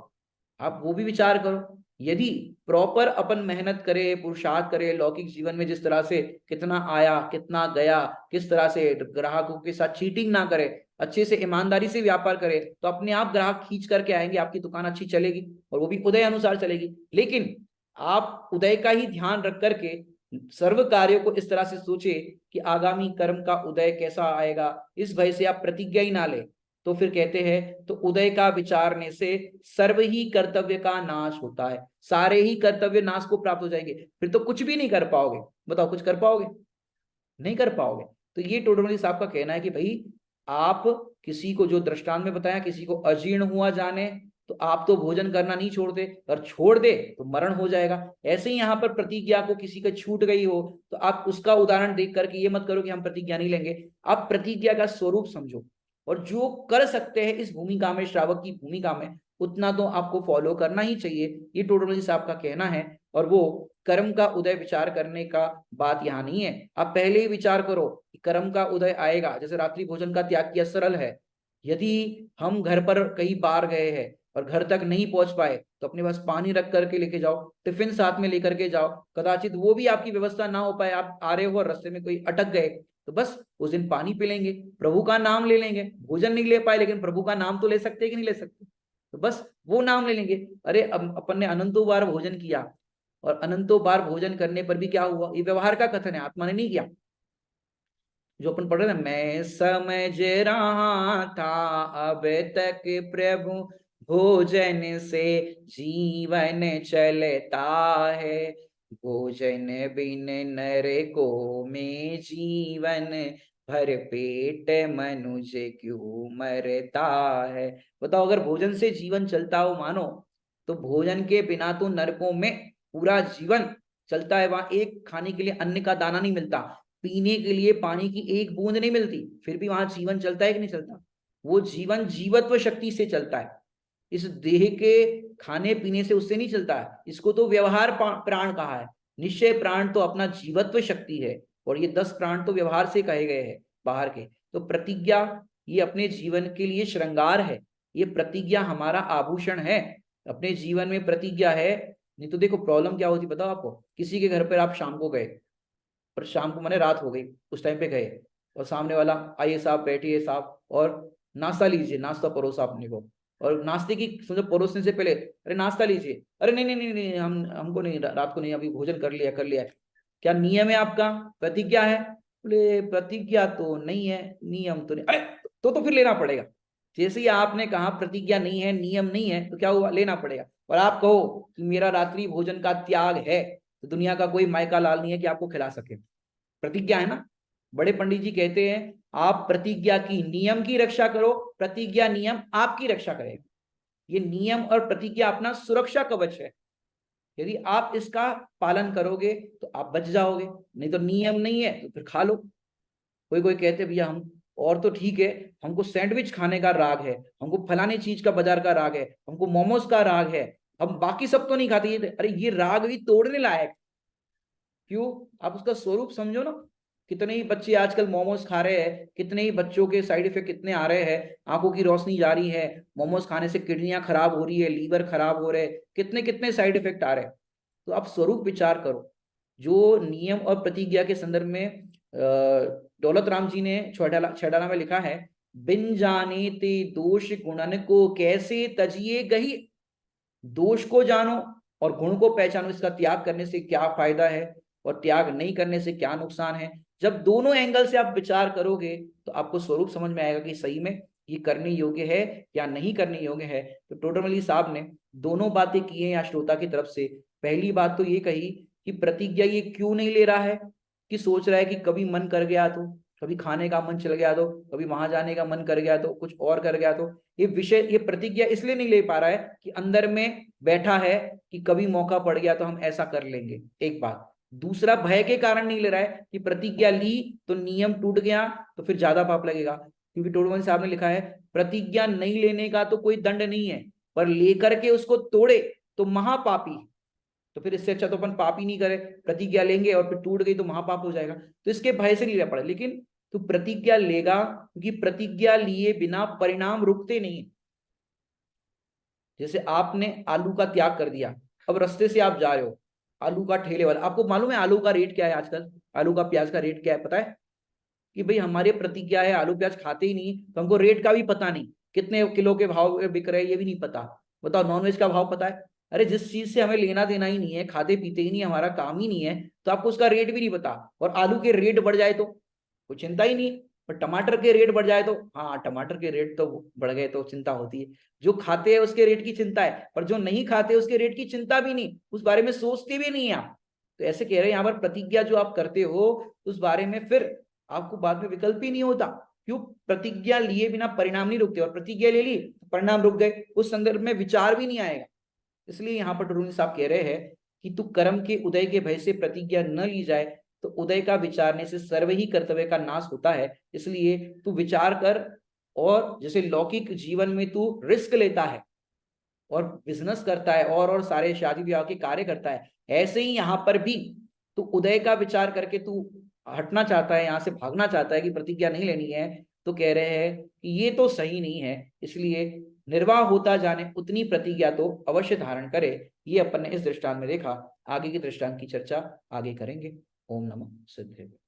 आप वो भी विचार करो। यदि प्रॉपर अपन मेहनत करे, पुरुषार्थ करे, लौकिक जीवन में जिस तरह से कितना आया कितना गया, किस तरह से ग्राहकों के साथ चीटिंग ना करे, अच्छे से ईमानदारी से व्यापार करे, तो अपने आप ग्राहक खींच करके आएंगे, आपकी दुकान अच्छी चलेगी और वो भी उदय अनुसार चलेगी। लेकिन आप उदय का ही ध्यान रख करके सर्व कार्यों को इस तरह से सोचे कि आगामी कर्म का उदय कैसा आएगा, इस भय से आप प्रतिज्ञा ही ना ले, तो फिर कहते हैं तो उदय का विचारने से सर्व ही कर्तव्य का नाश होता है, सारे ही कर्तव्य नाश को प्राप्त हो जाएंगे, फिर तो कुछ भी नहीं कर पाओगे। बताओ कुछ कर पाओगे? नहीं कर पाओगे। तो ये टोडरमल साहब का कहना है कि भाई आप किसी को, जो दृष्टांत में बताया, किसी को अजीर्ण हुआ जाने तो आप तो भोजन करना नहीं छोड़ते, और छोड़ दे तो मरण हो जाएगा। ऐसे ही यहाँ पर प्रतिज्ञा को किसी का छूट गई हो तो आप उसका उदाहरण देख करके ये मत करो कि हम प्रतिज्ञा नहीं लेंगे, आप प्रतिज्ञा का स्वरूप समझो, और जो कर सकते हैं इस भूमिका में, श्रावक की भूमिका में, उतना तो आपको फॉलो करना ही चाहिए, ये टोडरमल साहब का कहना है। और वो कर्म का उदय विचार करने का बात यहाँ नहीं है, आप पहले ही विचार करो कि कर्म का उदय आएगा। जैसे रात्रि भोजन का त्याग किया, सरल है। यदि हम घर पर कहीं बाहर गए हैं और घर तक नहीं पहुंच पाए तो अपने पास पानी रख करके लेके जाओ, टिफिन साथ में लेकर के जाओ, कदाचित वो भी आपकी व्यवस्था ना हो पाए, आप आ रहे हो और रास्ते में कोई अटक गए, तो बस उस दिन पानी पी लेंगे, प्रभु का नाम ले लेंगे, भोजन नहीं ले पाए लेकिन प्रभु का नाम तो ले सकते कि नहीं ले सकते, तो बस वो नाम ले लेंगे। अरे अब अपन ने अनंतों बार भोजन किया, और अनंतों बार भोजन करने पर भी क्या हुआ, ये व्यवहार का कथन है, आत्मा ने नहीं किया। जो अपन पढ़ रहे हैं, मैं समझ रहा था अब तक प्रभु भोजन से जीवन चलता है, भोजन बिन नर को में जीवन, भर पेट मनुष्य क्यों मरता है। बताओ अगर भोजन से जीवन चलता हो, मानो तो भोजन के बिना तो नरकों में पूरा जीवन चलता है, वहां एक खाने के लिए अन्न का दाना नहीं मिलता, पीने के लिए पानी की एक बूंद नहीं मिलती, फिर भी वहां जीवन चलता है कि नहीं चलता? वो जीवन जीवत्व शक्ति से चलता है, इस देह के खाने पीने से उससे नहीं चलता है। इसको तो व्यवहार प्राण कहा है। निश्चय प्राण तो अपना जीवत्व शक्ति है, और ये 10 प्राण तो व्यवहार से कहे गए हैं बाहर के। तो प्रतिज्ञा ये अपने जीवन के लिए श्रृंगार है, ये प्रतिज्ञा हमारा आभूषण है, अपने जीवन में प्रतिज्ञा है। नहीं तो देखो प्रॉब्लम क्या होती बताओ आपको, किसी के घर पर आप शाम को गए, और शाम को मैंने रात हो गई, उस टाइम पे गए, और सामने वाला आइए साहब बैठिए साहब और नाश्ता लीजिए, नाश्ता परोसा अपने को, और नाश्ते की समझो परोसने से पहले अरे नाश्ता लीजिए, अरे नहीं नहीं नहीं नहीं हमको नहीं, रात को नहीं, अभी भोजन कर लिया। क्या नियम है आपका, प्रतिज्ञा है? बोले प्रतिज्ञा तो नहीं है, नियम तो नहीं। अरे तो फिर लेना पड़ेगा। जैसे ही आपने कहा प्रतिज्ञा नहीं है, नियम नहीं है, तो क्या हुआ, लेना पड़ेगा। और आप कहो कि मेरा रात्रि भोजन का त्याग है, तो दुनिया का कोई मायका लाल नहीं है कि आपको खिला सके। प्रतिज्ञा है ना। बड़े पंडित जी कहते हैं आप प्रतिज्ञा की नियम की रक्षा करो, प्रतिज्ञा नियम आपकी रक्षा करेगा। ये नियम और प्रतिज्ञा अपना सुरक्षा कवच है, यदि आप इसका पालन करोगे तो आप बच जाओगे, नहीं तो नियम नहीं है तो फिर खा लो। कोई कोई कहते भैया हम और तो ठीक है, हमको सैंडविच खाने का राग है, हमको फलाने चीज का बाजार का राग है, हमको मोमोज का राग है, हम बाकी सब तो नहीं खाते। ये अरे ये राग भी तोड़ने लायक। क्यों? आप उसका स्वरूप समझो ना। कितने ही बच्चे आजकल मोमोज खा रहे हैं, कितने ही बच्चों के साइड इफेक्ट कितने आ रहे हैं, आंखों की रोशनी जा रही है, मोमोज खाने से किडनियां खराब हो रही है, लीवर खराब हो रहे, कितने कितने साइड इफेक्ट आ रहे हैं। तो आप स्वरूप विचार करो। जो नियम और प्रतिज्ञा के संदर्भ में दौलत राम जी ने छेडाला में लिखा है, बिन जाने ते दोष गुणन को कैसे तजिए गही। दोष को जानो और गुण को पहचानो, इसका त्याग करने से क्या फायदा है और त्याग नहीं करने से क्या नुकसान है। जब दोनों एंगल से आप विचार करोगे तो आपको स्वरूप समझ में आएगा कि सही में ये करने योग्य है या नहीं करने योग्य है। तो टोटरमली साहब ने दोनों बातें की है यहाँ श्रोता की तरफ से। पहली बात तो ये कही कि प्रतिज्ञा ये क्यों नहीं ले रहा है, कि सोच रहा है कि कभी मन कर गया तो, कभी खाने का मन चल गया तो, कभी वहां जाने का मन कर गया तो, कुछ और कर गया तो। ये विषय, ये प्रतिज्ञा इसलिए नहीं ले पा रहा है कि अंदर में बैठा है कि कभी मौका पड़ गया तो हम ऐसा कर लेंगे, एक बात। दूसरा, भय के कारण नहीं ले रहा है कि प्रतिज्ञा ली तो नियम टूट गया तो फिर ज्यादा पाप लगेगा। क्योंकि टोडरमल साहब ने लिखा है प्रतिज्ञा नहीं लेने का तो कोई दंड नहीं है, पर लेकर के उसको तोड़े तो महापापी। तो फिर इससे अच्छा तो अपन पाप ही नहीं करे, प्रतिज्ञा लेंगे और फिर टूट गई तो महापाप हो जाएगा। तो इसके भय से नहीं रह पड़े। लेकिन तू प्रतिज्ञा लेगा, क्योंकि प्रतिज्ञा लिए बिना परिणाम रुकते नहीं। जैसे आपने आलू का त्याग कर दिया, अब रास्ते से आप जा रहे हो, आलू का ठेले वाला, आपको मालूम है आलू का रेट क्या है आजकल, आलू का प्याज का रेट क्या है पता है? कि भाई हमारी प्रतिज्ञा है आलू प्याज खाते ही नहीं, तो हमको रेट का भी पता नहीं, कितने किलो के भाव बिक रहे हैं ये भी नहीं पता। बताओ नॉनवेज का भाव पता है? अरे जिस चीज से हमें लेना देना ही नहीं है, खाते पीते ही नहीं, हमारा काम ही नहीं है, तो आपको उसका रेट भी नहीं पता। और आलू के रेट बढ़ जाए तो कोई चिंता ही नहीं, पर टमाटर के रेट बढ़ जाए तो हाँ, टमाटर के रेट तो बढ़ गए तो चिंता होती है। जो खाते हैं उसके रेट की चिंता है, पर जो नहीं खाते उसके रेट की चिंता भी नहीं, उस बारे में सोचते भी नहीं आप। तो ऐसे कह रहे हैं यहाँ पर प्रतिज्ञा जो आप करते हो उस बारे में फिर आपको बाद में विकल्प ही नहीं होता। क्यों? प्रतिज्ञा लिए बिना परिणाम नहीं रुकते, और प्रतिज्ञा ले ली परिणाम रुक गए, उस संदर्भ में विचार भी नहीं आएगा। इसलिए यहाँ पर टुरुनी साहब कह रहे हैं कि तू कर्म के उदय के भय से प्रतिज्ञा न ली जाए, तो उदय का विचारने से सर्व ही कर्तव्य का नाश होता है। इसलिए तू विचार कर, और जैसे लौकिक जीवन में तू रिस्क लेता है और बिजनेस करता है और सारे शादी विवाह के कार्य करता है, ऐसे ही यहाँ पर भी तू उदय का विचार करके तू हटना चाहता है, यहाँ से भागना चाहता है कि प्रतिज्ञा नहीं लेनी है। तो कह रहे हैं कि ये तो सही नहीं है, इसलिए निर्वाह होता जाने उतनी प्रतिज्ञा तो अवश्य धारण करे। ये अपन ने इस दृष्टांत में देखा। आगे की दृष्टांत की चर्चा आगे करेंगे। ओम नमः सिद्धेश्वराय।